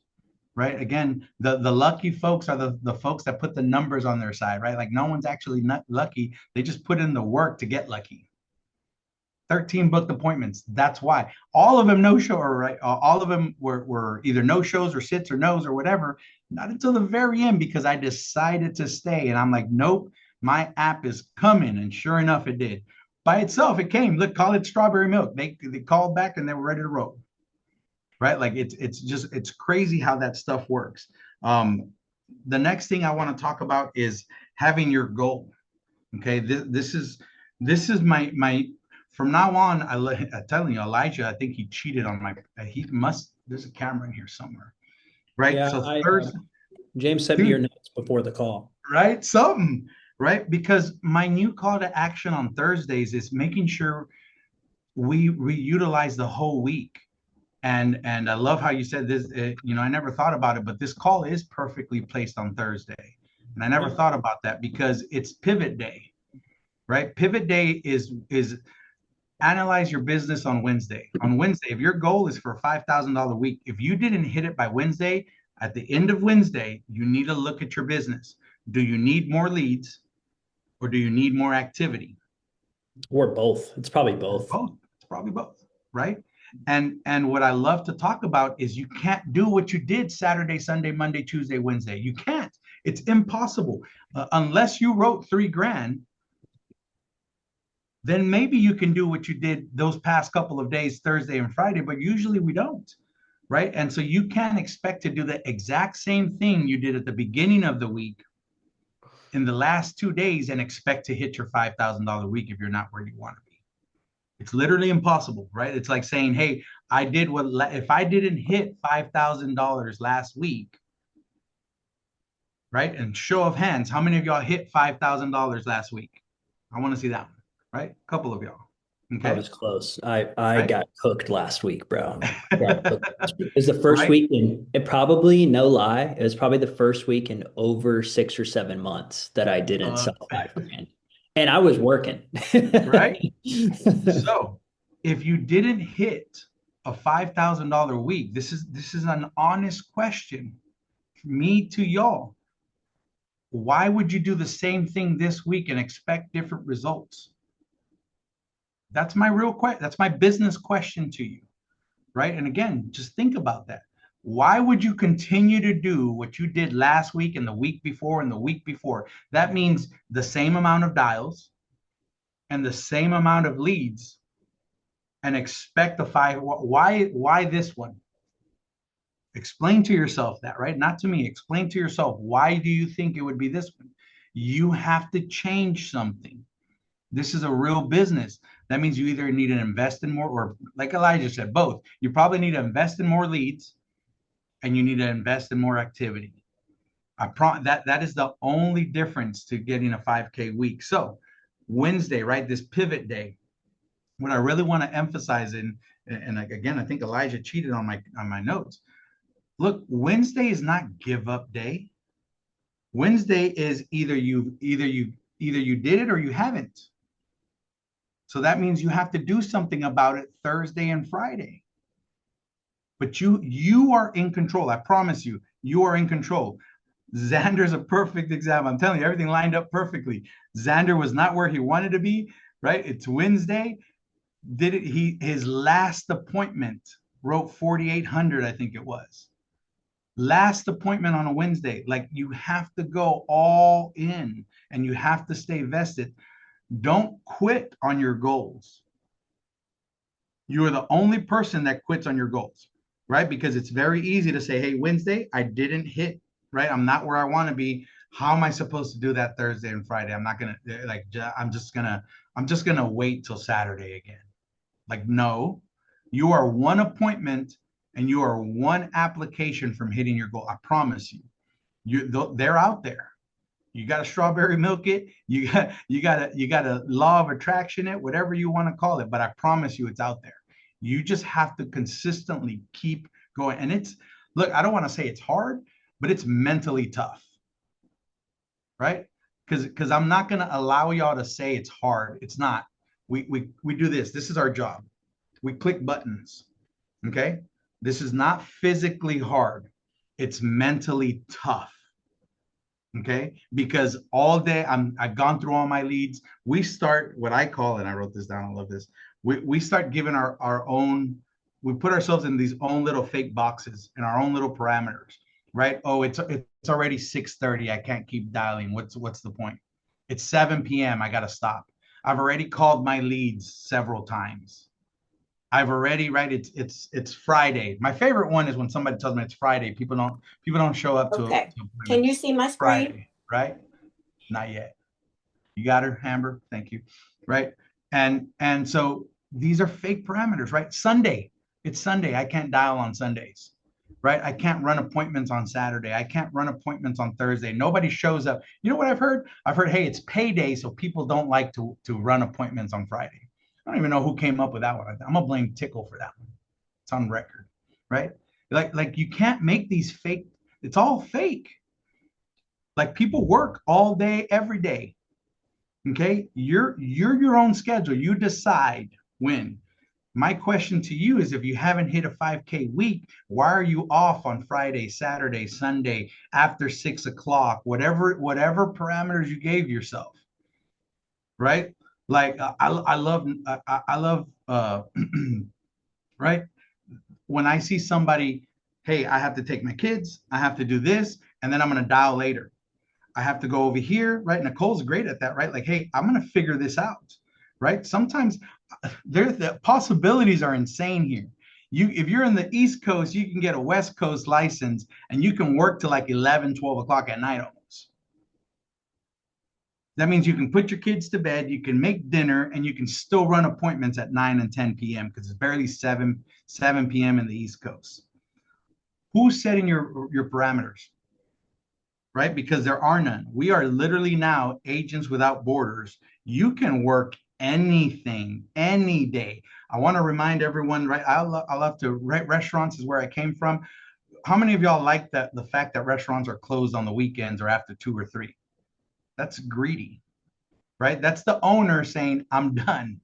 Speaker 1: right? Again, the lucky folks are the folks that put the numbers on their side, right? Like no one's actually not lucky. They just put in the work to get lucky. 13 booked appointments. That's why all of them no show, or right? All of them were either no shows or sits or no's or whatever. Not until the very end, because I decided to stay. And I'm like, nope, my app is coming. And sure enough, it did. By itself, it came. Look, call it strawberry milk. They called back and they were ready to roll. Right? Like it's crazy how that stuff works. The next thing I want to talk about is having your goal. Okay, this is my from now on. I'm telling you, Elijah, I think he cheated on my. He must. There's a camera in here somewhere, right?
Speaker 2: Yeah,
Speaker 1: So Thursday,
Speaker 2: James sent me your
Speaker 1: dude,
Speaker 2: notes before the call.
Speaker 1: right? Something, right? Because my new call to action on Thursdays is making sure we utilize the whole week. And I love how you said this. I never thought about it, but this call is perfectly placed on Thursday, and I never
Speaker 2: Yeah.
Speaker 1: thought about that because it's pivot day, right? Pivot day is analyze your business on Wednesday. On Wednesday, if your goal is for a $5,000 week, if you didn't hit it by Wednesday, at the end of Wednesday, you need to look at your business. Do you need more leads, or do you need more activity?
Speaker 2: Or both. It's probably both.
Speaker 1: Both. It's probably both, right? And what I love to talk about is you can't do what you did Saturday, Sunday, Monday, Tuesday, Wednesday. You can't. It's impossible. Unless you wrote $3,000, then maybe you can do what you did those past couple of days, Thursday and Friday, but usually we don't, right? And so you can't expect to do the exact same thing you did at the beginning of the week in the last 2 days and expect to hit your $5,000 week if you're not where you want to be. It's literally impossible, right? It's like saying, hey, I did what, if I didn't hit $5,000 last week, right? And show of hands, how many of y'all hit $5,000 last week? I want to see that one, right? A couple of y'all.
Speaker 2: I
Speaker 1: Okay.
Speaker 2: was close. I
Speaker 1: Right.
Speaker 2: got cooked last week, bro. Got cooked last week. It was the first
Speaker 1: Right.
Speaker 2: week in it probably, no lie, it was probably the first week in over 6 or 7 months that I didn't
Speaker 1: Uh,
Speaker 2: sell 5 grand. And I was working.
Speaker 1: right. So if you didn't hit a $5,000 week, this is an honest question, me to y'all. Why would you do the same thing this week and expect different results? That's my real question. That's my business question to you, right? And again, just think about that. Why would you continue to do what you did last week and the week before and the week before? That means the same amount of dials and the same amount of leads, and expect the five. Why this one? Explain to yourself that, right? Not to me. Explain to yourself, why do you think it would be this one? You have to change something. This is a real business. That means you either need to invest in more, or like Elijah said, both. You probably need to invest in more leads, and you need to invest in more activity. That is the only difference to getting a 5K week. So Wednesday, right? This pivot day. What I really want to emphasize and again, I think Elijah cheated on my notes. Look, Wednesday is not give up day. Wednesday is either you did it or you haven't. So that means you have to do something about it Thursday and Friday. But you are in control. I promise you, you are in control. Xander's a perfect example. I'm telling you, everything lined up perfectly. Xander was not where he wanted to be, right? It's Wednesday. Did it? His last appointment wrote 4,800, I think it was. Last appointment on a Wednesday. Like, you have to go all in and you have to stay vested. Don't quit on your goals. You are the only person that quits on your goals, right? Because it's very easy to say, hey, Wednesday, I didn't hit, right? I'm not where I want to be. How am I supposed to do that Thursday and Friday? I'm not gonna I'm just gonna wait till Saturday again. Like, no, You are one appointment and you are one application from hitting your goal. I promise you. They're out there. You got to strawberry milk it. You got a law of attraction it, whatever you want to call it. But I promise you, it's out there. You just have to consistently keep going. And look, I don't want to say it's hard, but it's mentally tough, right? Because I'm not going to allow y'all to say it's hard. It's not. We do this. This is our job. We click buttons. Okay. This is not physically hard. It's mentally tough. Okay, because all day I've gone through all my leads. We start what I call, and I wrote this down, I love this. We start giving our own, we put ourselves in these own little fake boxes and our own little parameters, right? Oh, it's already 6:30. I can't keep dialing. What's the point? It's 7 p.m. I gotta stop. I've already called my leads several times. I've already, right? It's Friday. My favorite one is when somebody tells me it's Friday. People don't show up
Speaker 3: Okay.
Speaker 1: to
Speaker 3: Can you
Speaker 1: appointments.
Speaker 3: see my screen?
Speaker 1: Friday, right? Not yet. You got her, Amber. Thank you. Right. And so these are fake parameters, right? Sunday. It's Sunday. I can't dial on Sundays. Right. I can't run appointments on Saturday. I can't run appointments on Thursday. Nobody shows up. You know what I've heard? I've heard, hey, it's payday, so people don't like to run appointments on Friday. I don't even know who came up with that one. I'm gonna blame Tickle for that one. It's on record, right? Like you can't make these fake. It's all fake. Like people work all day, every day. Okay, you're your own schedule. You decide when. My question to you is, if you haven't hit a 5K week, why are you off on Friday, Saturday, Sunday, after 6 o'clock, whatever parameters you gave yourself, right? Like I love I love right, when I see somebody, hey, I have to take my kids, I have to do this, and then I'm gonna dial later. I have to go over here, right? Nicole's great at that, right? Like, hey, I'm going to figure this out, right? Sometimes the possibilities are insane here. If you're in the East Coast, you can get a West Coast license and you can work till like 11, 12 o'clock at night almost. That means you can put your kids to bed, you can make dinner, and you can still run appointments at 9 and 10 p.m. because it's barely 7 p.m. in the East Coast. Who's setting your parameters? Right? Because there are none. We are literally now agents without borders. You can work anything, any day. I want to remind everyone, right? I love to, right? Restaurants is where I came from. How many of y'all like the fact that restaurants are closed on the weekends or after 2 or 3? That's greedy, right? That's the owner saying, I'm done.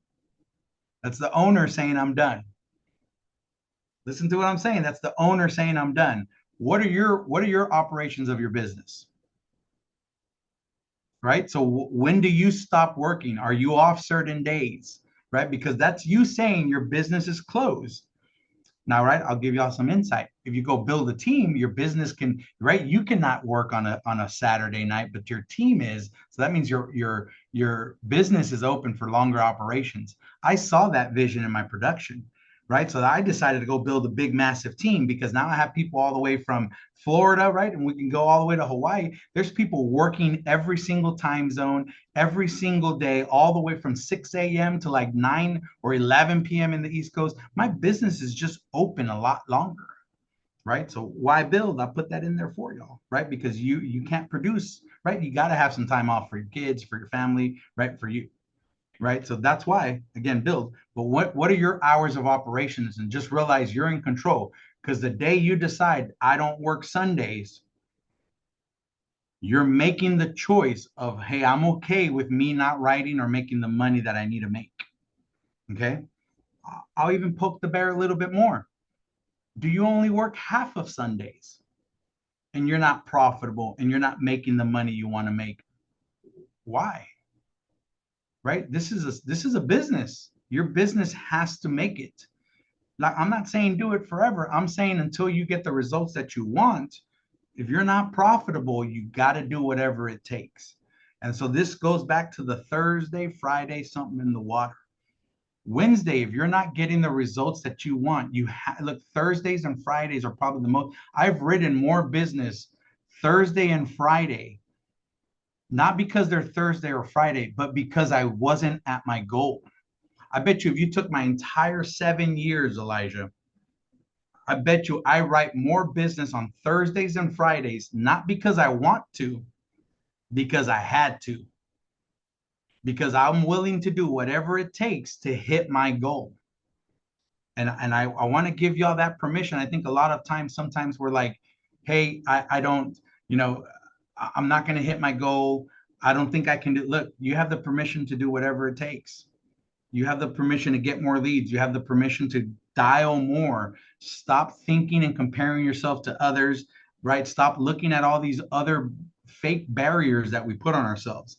Speaker 1: That's the owner saying, I'm done. Listen to what I'm saying. That's the owner saying, I'm done. What are your operations of your business? Right? So when do you stop working? Are you off certain days? Right? Because that's you saying your business is closed. Now, right, I'll give y'all some insight. If you go build a team, your business can, right? You cannot work on a Saturday night, but your team is. So that means your business is open for longer operations. I saw that vision in my production, right? So I decided to go build a big, massive team because now I have people all the way from Florida, right? And we can go all the way to Hawaii. There's people working every single time zone, every single day, all the way from 6 a.m. to like 9 or 11 p.m. in the East Coast. My business is just open a lot longer, right? So why build? I put that in there for y'all, right? Because you can't produce, right? You got to have some time off for your kids, for your family, right? For you, right? So that's why, again, build. But what are your hours of operations? And just realize you're in control, because the day you decide I don't work Sundays, you're making the choice of, hey, I'm okay with me not writing or making the money that I need to make. Okay. I'll even poke the bear a little bit more. Do you only work half of Sundays and you're not profitable and you're not making the money you want to make? Why? Right? This is a business. Your business has to make it. Like, I'm not saying do it forever. I'm saying until you get the results that you want. If you're not profitable, you got to do whatever it takes. And so this goes back to the Thursday, Friday, something in the water. Wednesday, if you're not getting the results that you want, look, Thursdays and Fridays are probably the most. I've written more business Thursday and Friday, not because they're Thursday or Friday, but because I wasn't at my goal. I bet you if you took my entire 7 years, Elijah, I bet you I write more business on Thursdays and Fridays, not because I want to, because I had to, because I'm willing to do whatever it takes to hit my goal. And I want to give y'all that permission. I think a lot of times, sometimes we're like, hey, I don't, you know, I'm not going to hit my goal. I don't think I can do. Look, you have the permission to do whatever it takes. You have the permission to get more leads. You have the permission to dial more. Stop thinking and comparing yourself to others, right? Stop looking at all these other fake barriers that we put on ourselves.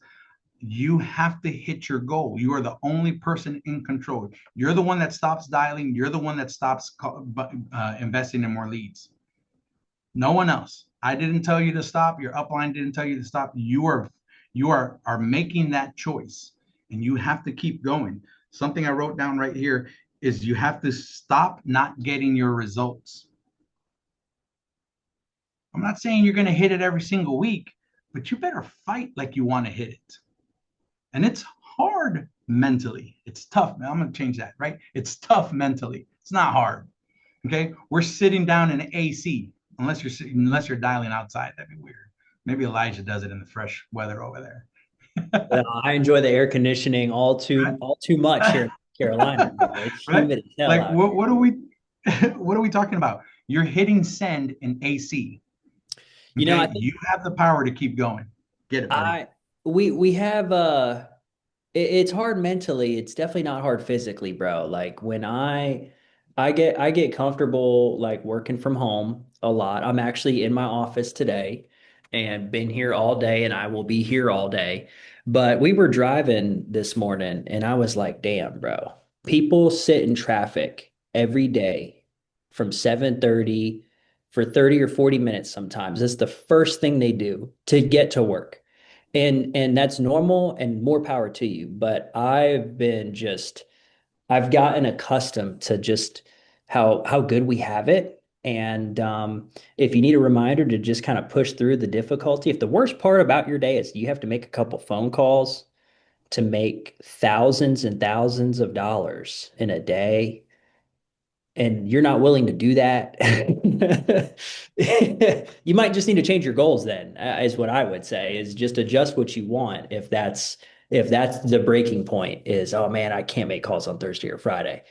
Speaker 1: You have to hit your goal. You are the only person in control. You're the one that stops dialing. You're the one that stops investing in more leads. No one else. I didn't tell you to stop. Your upline didn't tell you to stop. You are making that choice, and you have to keep going. Something I wrote down right here is you have to stop not getting your results. I'm not saying you're going to hit it every single week, but you better fight like you want to hit it. And it's hard mentally. It's tough. I'm going to change that, right? It's tough mentally. It's not hard. Okay. We're sitting down in AC unless you're dialing outside. That'd be weird. Maybe Elijah does it in the fresh weather over there.
Speaker 2: I enjoy the air conditioning all too much here in Carolina, bro. It's
Speaker 1: Right?
Speaker 2: humid as hell
Speaker 1: Like
Speaker 2: out here.
Speaker 1: what are we what are we talking about? You're hitting send in AC.
Speaker 2: I
Speaker 1: Okay.
Speaker 2: think
Speaker 1: You have the power to keep going. Get it, buddy.
Speaker 2: I we have it's hard mentally. It's definitely not hard physically, bro. Like when I get comfortable like working from home a lot. I'm actually in my office today and been here all day and I will be here all day. But we were driving this morning and I was like, damn, bro. People sit in traffic every day from 7:30 for 30 or 40 minutes sometimes. That's the first thing they do to get to work. And that's normal and more power to you. But I've gotten accustomed to just how good we have it. And if you need a reminder to just kind of push through the difficulty, if the worst part about your day is you have to make a couple phone calls to make thousands and thousands of dollars in a day, and you're not willing to do that, you might just need to change your goals then, is what I would say, is just adjust what you want if that's the breaking point is, oh man, I can't make calls on Thursday or Friday.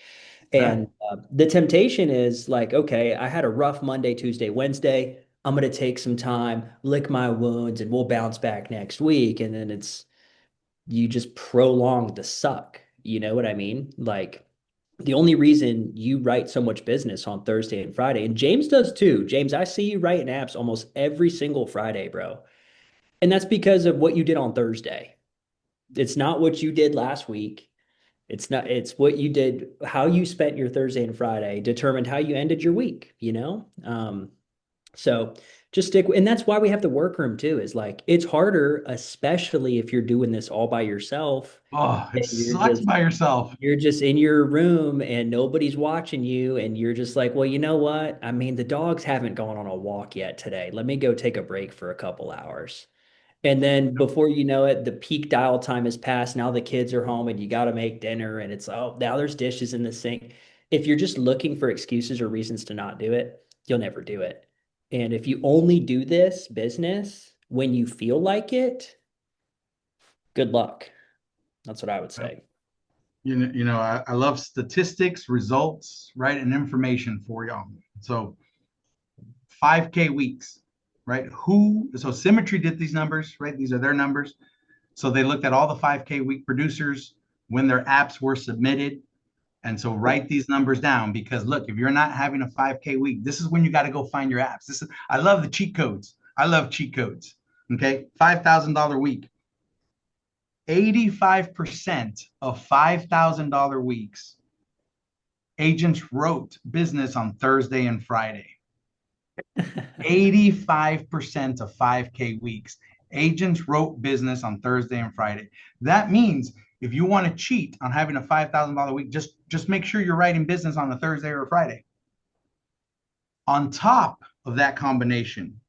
Speaker 1: Right.
Speaker 2: And the temptation is like, okay, I had a rough Monday, Tuesday, Wednesday. I'm going to take some time, lick my wounds, and we'll bounce back next week. And then you just prolong the suck. You know what I mean? Like, the only reason you write so much business on Thursday and Friday, and James does too. James, I see you writing apps almost every single Friday, bro. And that's because of what you did on Thursday. It's not what you did last week. It's not, it's what you did, how you spent your Thursday and Friday determined how you ended your week, you know? So just stick, and that's why we have the workroom too, is like it's harder, especially if you're doing this all by yourself
Speaker 1: Oh, it
Speaker 2: and
Speaker 1: sucks by yourself.
Speaker 2: you're just in your room and nobody's watching you and you're just like, well, you know what? I mean, the dogs haven't gone on a walk yet today. Let me go take a break for a couple hours. And then before you know it, the peak dial time has passed. Now the kids are home and you got to make dinner and it's, oh, now there's dishes in the sink. If you're just looking for excuses or reasons to not do it, you'll never do it. And if you only do this business when you feel like it, good luck. That's what I would say.
Speaker 1: I love statistics, results, right, and information for y'all. So 5K weeks, right? So Symmetry did these numbers, right? These are their numbers. So they looked at all the 5K week producers when their apps were submitted. And so write these numbers down because look, if you're not having a 5K week, this is when you got to go find your apps. I love the cheat codes. I love cheat codes. Okay. $5,000 week. 85% of $5,000 weeks, agents wrote business on Thursday and Friday. 85% of 5K weeks, agents wrote business on Thursday and Friday. That means if you want to cheat on having a $5,000 week, just make sure you're writing business on a Thursday or a Friday. On top of that combination,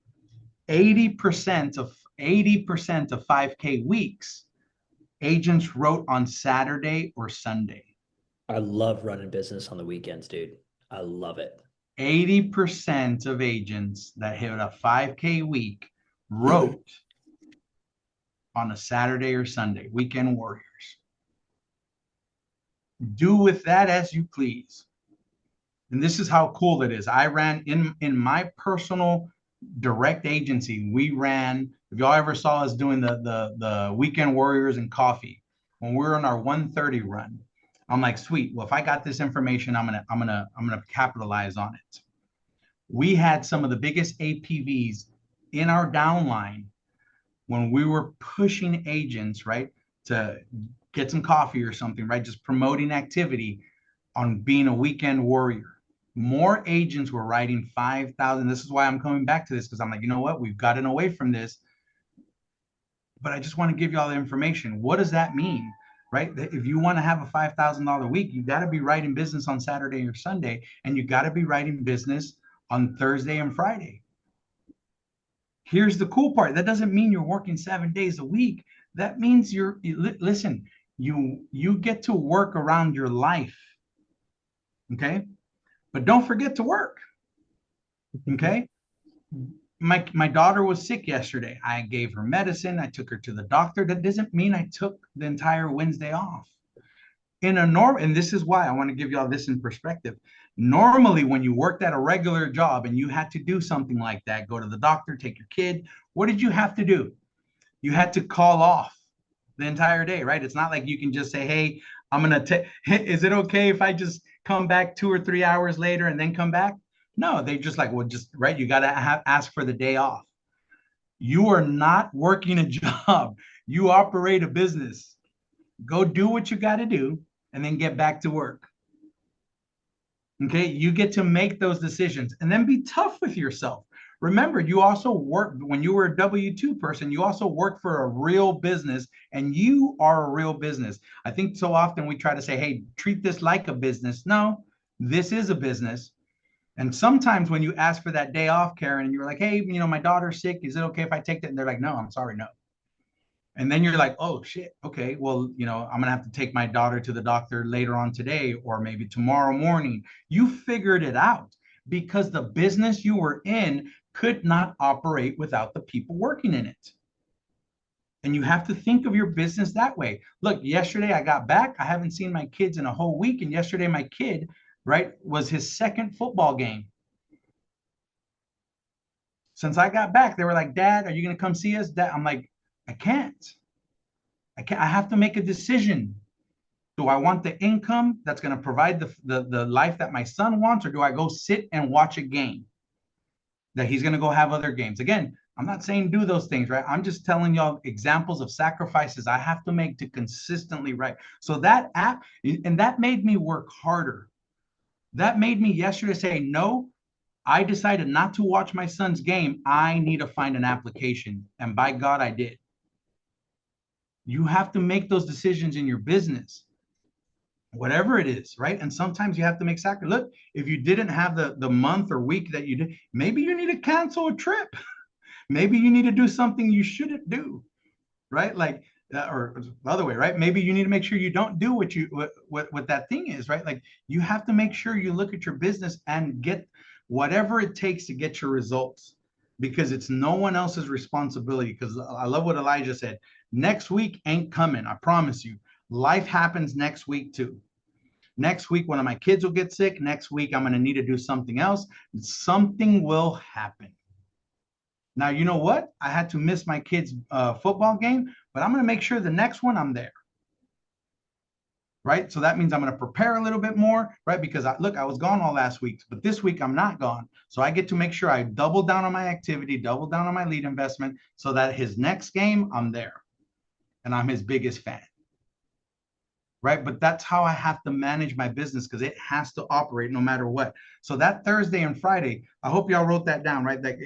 Speaker 1: 80% of 5K weeks, agents wrote on Saturday or Sunday.
Speaker 2: I love running business on the weekends, dude. I love it.
Speaker 1: 80% of agents that hit a 5K week wrote on a Saturday or Sunday, weekend warriors. Do with that as you please. And this is how cool it is. I ran in my personal direct agency. We ran. If y'all ever saw us doing the weekend warriors and coffee when we were on our 130 run, I'm like, sweet. Well, if I got this information, I'm gonna capitalize on it. We had some of the biggest APVs in our downline when we were pushing agents, right, to get some coffee or something, right, just promoting activity on being a weekend warrior. More agents were writing 5,000. This is why I'm coming back to this, because I'm like, you know what? We've gotten away from this, but I just want to give you all the information. What does that mean? Right? If you want to have a $5,000 week, you got to be writing business on Saturday or Sunday, and you got to be writing business on Thursday and Friday. Here's the cool part. That doesn't mean you're working 7 days a week. That means listen, you get to work around your life. Okay. But don't forget to work. Okay. My daughter was sick yesterday. I gave her medicine. I took her to the doctor. That doesn't mean I took the entire Wednesday off. And this is why I want to give you all this in perspective. Normally, when you worked at a regular job and you had to do something like that, go to the doctor, take your kid, what did you have to do? You had to call off the entire day, right? It's not like you can just say, hey, I'm going to take, is it okay if I just come back 2 or 3 hours later and then come back? No, they just like, well, just, right. You got to ask for the day off. You are not working a job. You operate a business. Go do what you got to do and then get back to work. Okay. You get to make those decisions and then be tough with yourself. Remember, you also work when you were a W-2 person, you also work for a real business and you are a real business. I think so often we try to say, hey, treat this like a business. No, this is a business. And sometimes when you ask for that day off, Karen, and you're like, hey, my daughter's sick. Is it okay if I take that? And they're like, no, I'm sorry, no. And then you're like, oh shit, okay, well, I'm gonna have to take my daughter to the doctor later on today or maybe tomorrow morning. You figured it out because the business you were in could not operate without the people working in it. And you have to think of your business that way. Look, yesterday I got back. I haven't seen my kids in a whole week. And yesterday my kid, right, was his second football game. Since I got back, they were like, Dad, are you gonna come see us? Dad, I'm like, I can't. I have to make a decision. Do I want the income that's going to provide the life that my son wants, or do I go sit and watch a game that he's going to go have other games? Again, I'm not saying do those things, right? I'm just telling y'all examples of sacrifices I have to make to consistently write. So that app, and that made me work harder. That made me yesterday say, no, I decided not to watch my son's game. I need to find an application. And by God, I did. You have to make those decisions in your business, whatever it is, right? And sometimes you have to make sacrifice. Look, if you didn't have the month or week that you did, maybe you need to cancel a trip. Maybe you need to do something you shouldn't do, right? Like, or the other way, right? Maybe you need to make sure you don't do what that thing is, right? Like you have to make sure you look at your business and get whatever it takes to get your results, because it's no one else's responsibility. Because I love what Elijah said. Next week ain't coming. I promise you. Life happens next week too. Next week, one of my kids will get sick. Next week, I'm going to need to do something else. Something will happen. Now, you know what? I had to miss my kid's football game, but I'm going to make sure the next one I'm there. Right? So that means I'm going to prepare a little bit more, right? Because I was gone all last week, but this week I'm not gone. So I get to make sure I double down on my activity, double down on my lead investment so that his next game, I'm there. And I'm his biggest fan. Right? But that's how I have to manage my business because it has to operate no matter what. So that Thursday and Friday, I hope y'all wrote that down, right? Like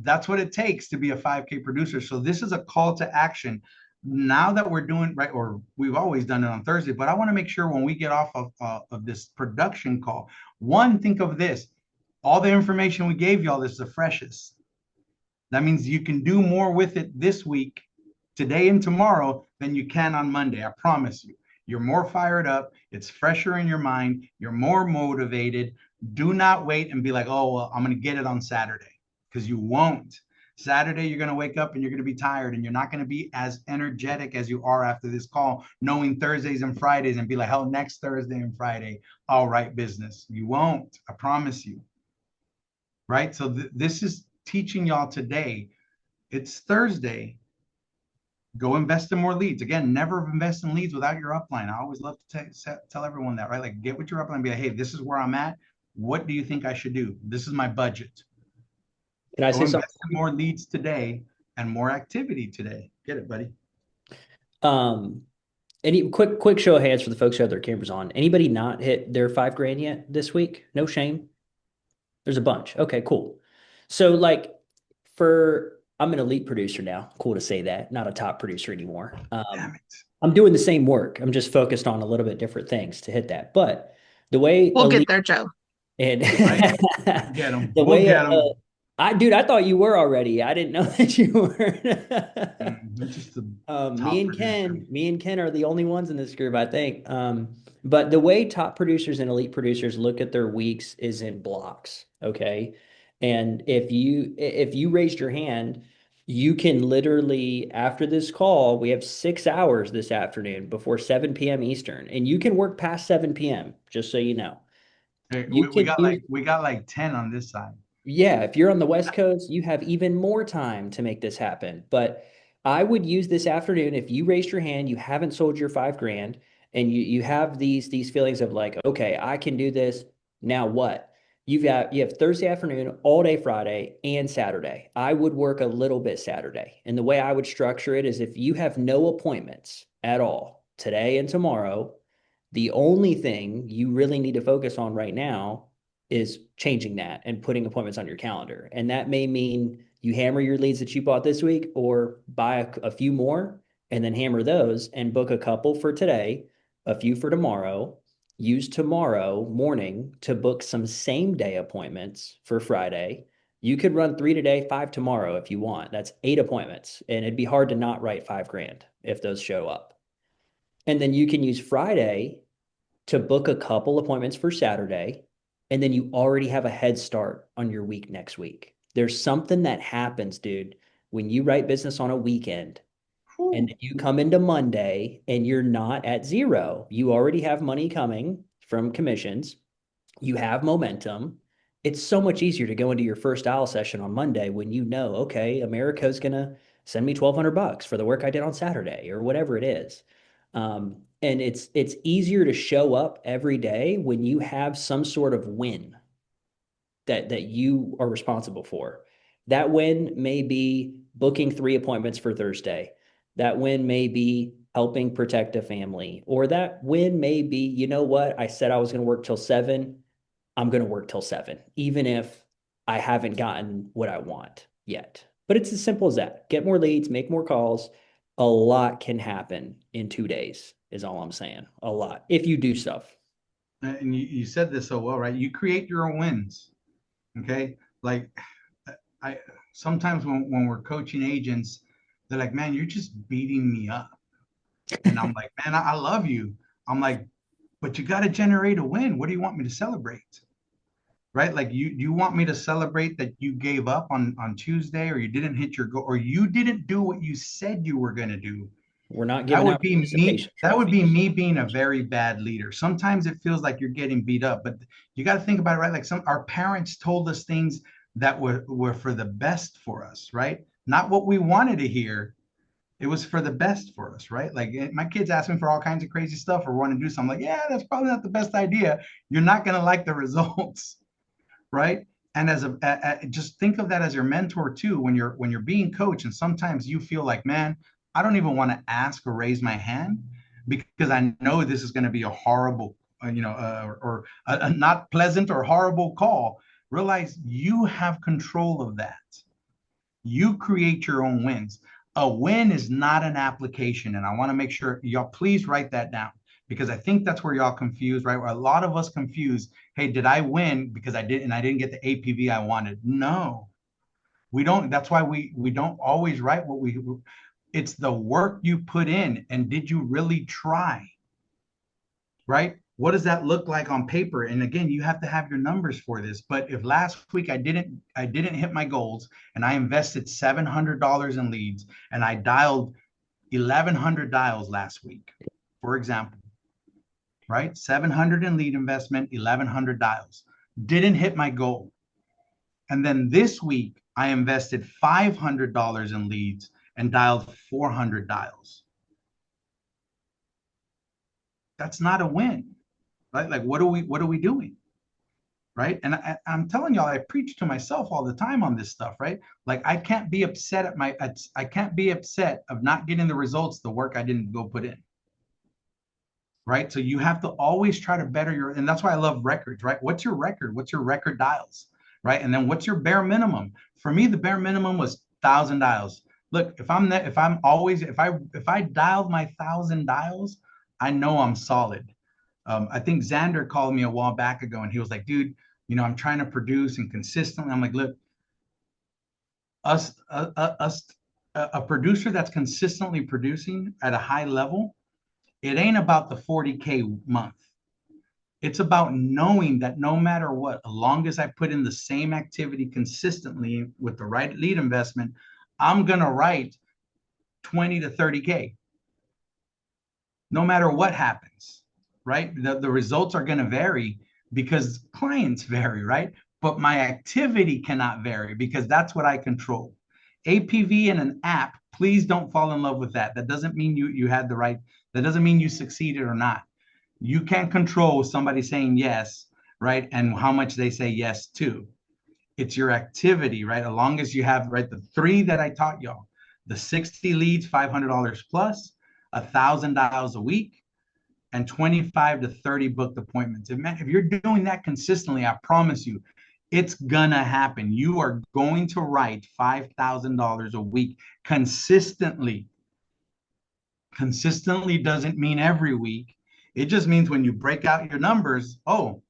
Speaker 1: that's what it takes to be a 5K producer. So this is a call to action. Now that we're doing, right, or we've always done it on Thursday, but I want to make sure when we get off of this production call, one, think of this. All the information we gave y'all, this is the freshest. That means you can do more with it this week, today and tomorrow, than you can on Monday. I promise you. You're more fired up. It's fresher in your mind. You're more motivated. Do not wait and be like, oh, well, I'm going to get it on Saturday, because you won't. Saturday, you're going to wake up and you're going to be tired, and you're not going to be as energetic as you are after this call, knowing Thursdays and Fridays and be like, hell, next Thursday and Friday, I'll write business. You won't. I promise you. Right. So this is teaching y'all today. It's Thursday. Go invest in more leads. Again, never invest in leads without your upline. I always love to tell everyone that, right? Like, get with your upline and be like, hey, this is where I'm at. What do you think I should do? This is my budget.
Speaker 2: Can I
Speaker 1: Go
Speaker 2: say something?
Speaker 1: invest in more leads today and more activity today. Get it, buddy?
Speaker 2: Um, any quick show of hands for the folks who have their cameras on. Anybody not hit their 5 grand yet this week? No shame. There's a bunch. Okay, cool. So like I'm an elite producer now. Cool to say that, not a top producer anymore.
Speaker 1: Damn it.
Speaker 2: I'm doing the same work. I'm just focused on a little bit different things to hit that. But the way
Speaker 3: We'll get
Speaker 2: elite
Speaker 3: there, Joe.
Speaker 2: and
Speaker 1: Right? We'll get them.
Speaker 2: the
Speaker 1: We'll
Speaker 2: way
Speaker 1: get them.
Speaker 2: I thought you were already. I didn't know that you were.
Speaker 1: Just a
Speaker 2: Me
Speaker 1: top
Speaker 2: and
Speaker 1: producer.
Speaker 2: Ken are the only ones in this group, I think. But the way top producers and elite producers look at their weeks is in blocks. Okay. And if you raised your hand, you can literally, after this call, we have 6 hours this afternoon before 7 p.m. Eastern, and you can work past 7 p.m., just so you know.
Speaker 1: Hey,
Speaker 2: You
Speaker 1: we
Speaker 2: can
Speaker 1: got
Speaker 2: use
Speaker 1: like 10 on this side.
Speaker 2: Yeah, if you're on the West Coast, you have even more time to make this happen. But I would use this afternoon if you raised your hand, you haven't sold your 5 grand, and you have these feelings of like, okay, I can do this. Now what? You have Thursday afternoon, all day Friday, and Saturday. I would work a little bit Saturday. And the way I would structure it is if you have no appointments at all today and tomorrow, the only thing you really need to focus on right now is changing that and putting appointments on your calendar. And that may mean you hammer your leads that you bought this week or buy a few more and then hammer those and book a couple for today, a few for tomorrow. Use tomorrow morning to book some same day appointments for Friday. You could run 3 today, 5 tomorrow if you want. That's 8 appointments. And it'd be hard to not write 5 grand if those show up. And then you can use Friday to book a couple appointments for Saturday, and then you already have a head start on your week next week. There's something that happens, dude, when you write business on a weekend and you come into Monday and you're not at zero. You already have money coming from commissions. You have momentum. It's so much easier to go into your first dial session on Monday when you know, okay, America's gonna send me $1,200 for the work I did on Saturday or whatever it is. And it's easier to show up every day when you have some sort of win that you are responsible for. That win may be booking 3 appointments for Thursday. That win may be helping protect a family, or that win may be, you know what, I said I was going to work till 7. I'm going to work till 7, even if I haven't gotten what I want yet. But it's as simple as that. Get more leads, make more calls. A lot can happen in 2 days, is all I'm saying. A lot. If you do stuff.
Speaker 1: And you said this so well, right? You create your own wins. Okay. Like, I sometimes when we're coaching agents, they're like, man, you're just beating me up. And I'm like, man, I love you. I'm like, but you got to generate a win. What do you want me to celebrate? Right? Like, you want me to celebrate that you gave up on Tuesday, or you didn't hit your goal, or you didn't do what you said you were going to do.
Speaker 2: We're not
Speaker 1: That
Speaker 2: giving
Speaker 1: would
Speaker 2: out
Speaker 1: be me.
Speaker 2: participation
Speaker 1: That would be
Speaker 2: trophies.
Speaker 1: me being a very bad leader. Sometimes it feels like you're getting beat up, but you got to think about it, right? Like, our parents told us things that were for the best for us, right? Not what we wanted to hear. It was for the best for us, right? Like, my kids ask me for all kinds of crazy stuff or want to do something. I'm like, yeah, that's probably not the best idea. You're not going to like the results, right? And just think of that as your mentor too, when you're being coached, and sometimes you feel like, man, I don't even want to ask or raise my hand because I know this is going to be a horrible, or a not pleasant or horrible call. Realize you have control of that. You create your own wins. A win is not an application. And I want to make sure y'all please write that down, because I think that's where y'all confused, right? Where a lot of us confuse, hey, did I win because I didn't get the APV I wanted? No, we don't. That's why we don't always write what it's the work you put in, and did you really try? right? What does that look like on paper? And again, you have to have your numbers for this. But if last week I didn't hit my goals and I invested $700 in leads and I dialed 1,100 dials last week, for example, right? 700 in lead investment, 1,100 dials. Didn't hit my goal. And then this week I invested $500 in leads and dialed 400 dials. That's not a win, right? Like what are we doing? Right. And I'm telling y'all, I preach to myself all the time on this stuff, right? Like I can't be upset I can't be upset of not getting the results, the work I didn't go put in. Right. So you have to always try to better and that's why I love records, right? What's your record? What's your record dials? Right. And then what's your bare minimum? For me, the bare minimum was 1,000 dials. Look, if I dialed my 1,000 dials, I know I'm solid. I think Xander called me a while back ago and he was like, dude, I'm trying to produce and consistently. I'm like, look, us, a producer that's consistently producing at a high level, it ain't about the 40K month. It's about knowing that no matter what, as long as I put in the same activity consistently with the right lead investment, I'm going to write 20 to 30K no matter what happens, right? The results are going to vary because clients vary, right? But my activity cannot vary because that's what I control. APV in an app, please don't fall in love with that. That doesn't mean you had the right, that doesn't mean you succeeded or not. You can't control somebody saying yes, right? And how much they say yes to. It's your activity, right? As long as you have, right, the three that I taught y'all, the 60 leads, $500 plus, 1,000 dials a week, and 25 to 30 booked appointments. If you're doing that consistently, I promise you, it's gonna happen. You are going to write $5,000 a week consistently. Consistently doesn't mean every week. It just means when you break out your numbers, oh,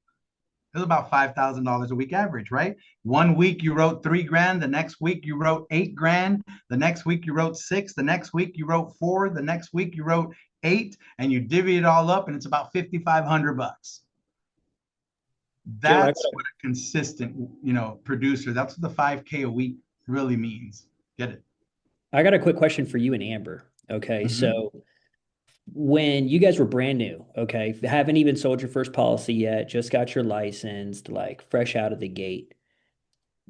Speaker 1: it's about $5,000 a week average, right? One week you wrote 3 grand, the next week you wrote 8 grand, the next week you wrote six, the next week you wrote four, the next week you wrote eight, and you divvy it all up, and it's about $5,500.
Speaker 2: Joe,
Speaker 1: That's what a consistent, producer. That's what the 5K a week really means. Get it?
Speaker 2: I got a quick question for you and Amber. Okay,
Speaker 1: Mm-hmm.
Speaker 2: so when you guys were brand new, okay, haven't even sold your first policy yet, just got your license, like fresh out of the gate.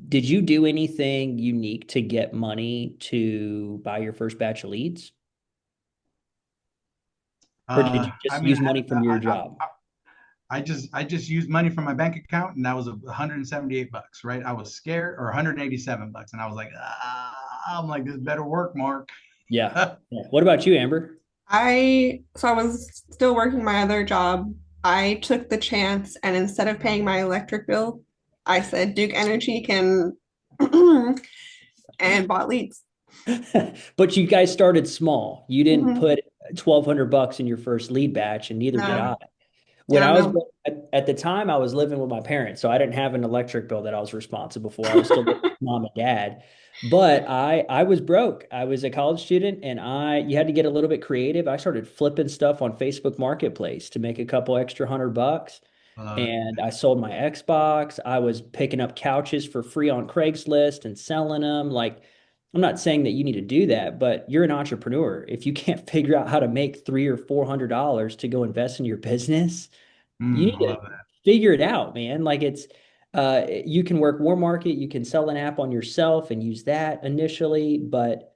Speaker 2: Did you do anything unique to get money to buy your first batch of leads? Or did you
Speaker 1: I
Speaker 2: just
Speaker 1: mean,
Speaker 2: use money from your job?
Speaker 1: I just used money from my bank account, and that was $178, right? I was scared, or $187, and I was like, I'm like, this better work, Mark.
Speaker 2: Yeah. Yeah. What about you, Amber?
Speaker 3: I was still working my other job. I took the chance and instead of paying my electric bill, I said Duke Energy can and bought leads.
Speaker 2: But you guys started small. You didn't
Speaker 3: Mhm.
Speaker 2: put 1,200 bucks in your first lead batch, and neither did
Speaker 3: No,
Speaker 2: I. When
Speaker 3: yeah,
Speaker 2: I was
Speaker 3: no.
Speaker 2: at the time, I was living with my parents, so I didn't have an electric bill that I was responsible for. I was still living with mom and dad, but I was broke. I was a college student, and I you had to get a little bit creative. I started flipping stuff on Facebook Marketplace to make a couple extra $100,
Speaker 1: Uh,
Speaker 2: and I sold my Xbox. I was picking up couches for free on Craigslist and selling them. Like, I'm not saying that you need to do that, but you're an entrepreneur. If you can't figure out how to make $300 or $400 to go invest in your business, you need
Speaker 1: I
Speaker 2: to
Speaker 1: love that.
Speaker 2: figure it out, man. Like it's you can work war market, you can sell an app on yourself and use that initially, but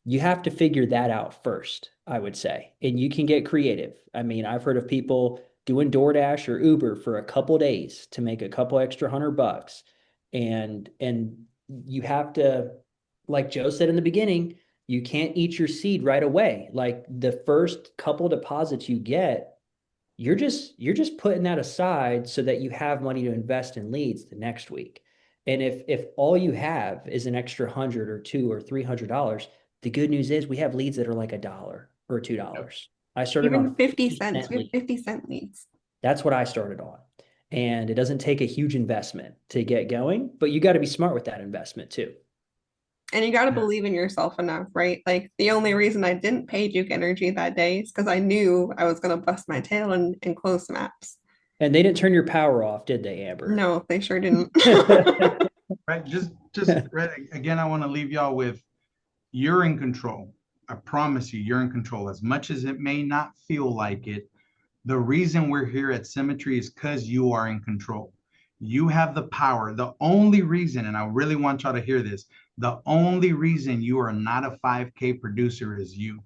Speaker 2: you have to figure that out first, I would say. And you can get creative. I mean, I've heard of people doing DoorDash or Uber for a couple days to make a couple extra $100. And you have to, like Joe said in the beginning, you can't eat your seed right away. Like the first couple deposits you get, you're just putting that aside so that you have money to invest in leads the next week. And if all you have is an extra 100 or $200 or $300, the good news is we have leads that are like $1 or
Speaker 1: Yep.
Speaker 2: $2. I started on
Speaker 3: Even 50
Speaker 2: 50
Speaker 3: cents.
Speaker 2: cent
Speaker 3: We have
Speaker 2: leads.
Speaker 3: 50-cent leads.
Speaker 2: That's what I started on. And it doesn't take a huge investment to get going, but you got to be smart with that investment too.
Speaker 3: And you got to
Speaker 1: Yeah.
Speaker 3: believe in yourself enough, right? Like the only reason I didn't pay Duke Energy that day is because I knew I was going to bust my tail and close some apps.
Speaker 2: And they didn't turn your power off, did they, Amber?
Speaker 3: No, they sure didn't.
Speaker 1: Right. Just right. Again, I want to leave y'all with you're in control. I promise you, you're in control. As much as it may not feel like it, the reason we're here at Symmetry is because you are in control. You have the power. The only reason, and I really want y'all to hear this, the only reason you are not a 5K producer is you.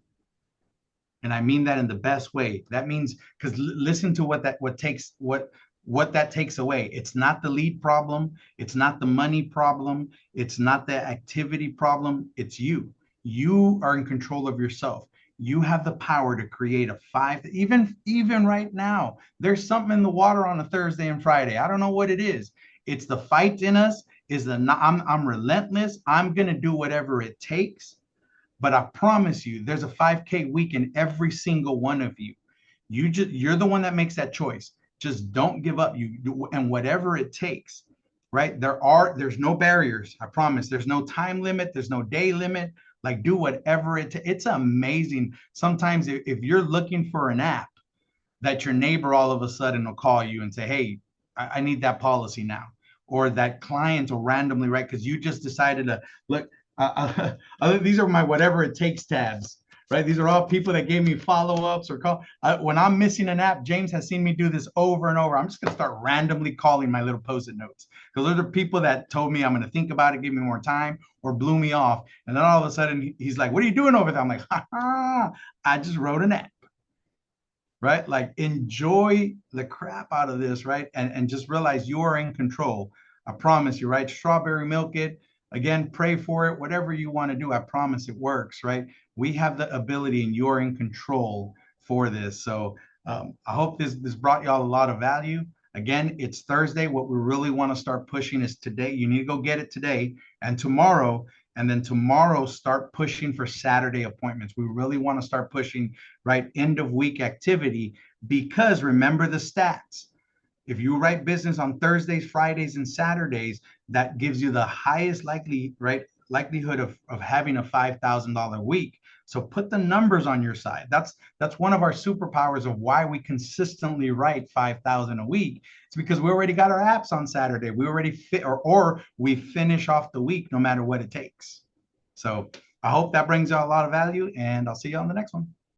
Speaker 1: And I mean that in the best way. That means because listen to what that takes away. It's not the lead problem, it's not the money problem, it's not the activity problem, it's you. You are in control of yourself. You have the power to create a five, even right now. There's something in the water on a Thursday and Friday. I don't know what it is. It's the fight in us, is the I'm relentless. I'm gonna do whatever it takes. But I promise you, there's a 5K week in every single one of you. You're the one that makes that choice. Just don't give up. You do, and whatever it takes, right? There's no barriers. I promise. There's no time limit. There's no day limit. Like do whatever it's amazing. Sometimes if you're looking for an app that your neighbor all of a sudden will call you and say, hey, I need that policy now. Or that client will randomly, right? Because you just decided to look, these are my whatever it takes tabs, right? These are all people that gave me follow-ups or call. When I'm missing an app, James has seen me do this over and over. I'm just going to start randomly calling my little post-it notes because those are people that told me I'm going to think about it, give me more time, or blew me off. And then all of a sudden he's like, what are you doing over there? I'm like, I just wrote an app. Right? Like enjoy the crap out of this, right? And just realize you are in control. I promise you, right? Strawberry milk it. Again, pray for it, whatever you want to do. I promise it works, right? We have the ability and you're in control for this. So I hope this brought y'all a lot of value. Again, it's Thursday. What we really want to start pushing is today. You need to go get it today and tomorrow. And then tomorrow, start pushing for Saturday appointments. We really want to start pushing, right, end of week activity because remember the stats. If you write business on Thursdays, Fridays, and Saturdays, that gives you the highest likelihood of having a $5,000 week. So put the numbers on your side. That's one of our superpowers of why we consistently write 5,000 a week. It's because we already got our apps on Saturday. We already fit or we finish off the week no matter what it takes. So I hope that brings you a lot of value, and I'll see you on the next one.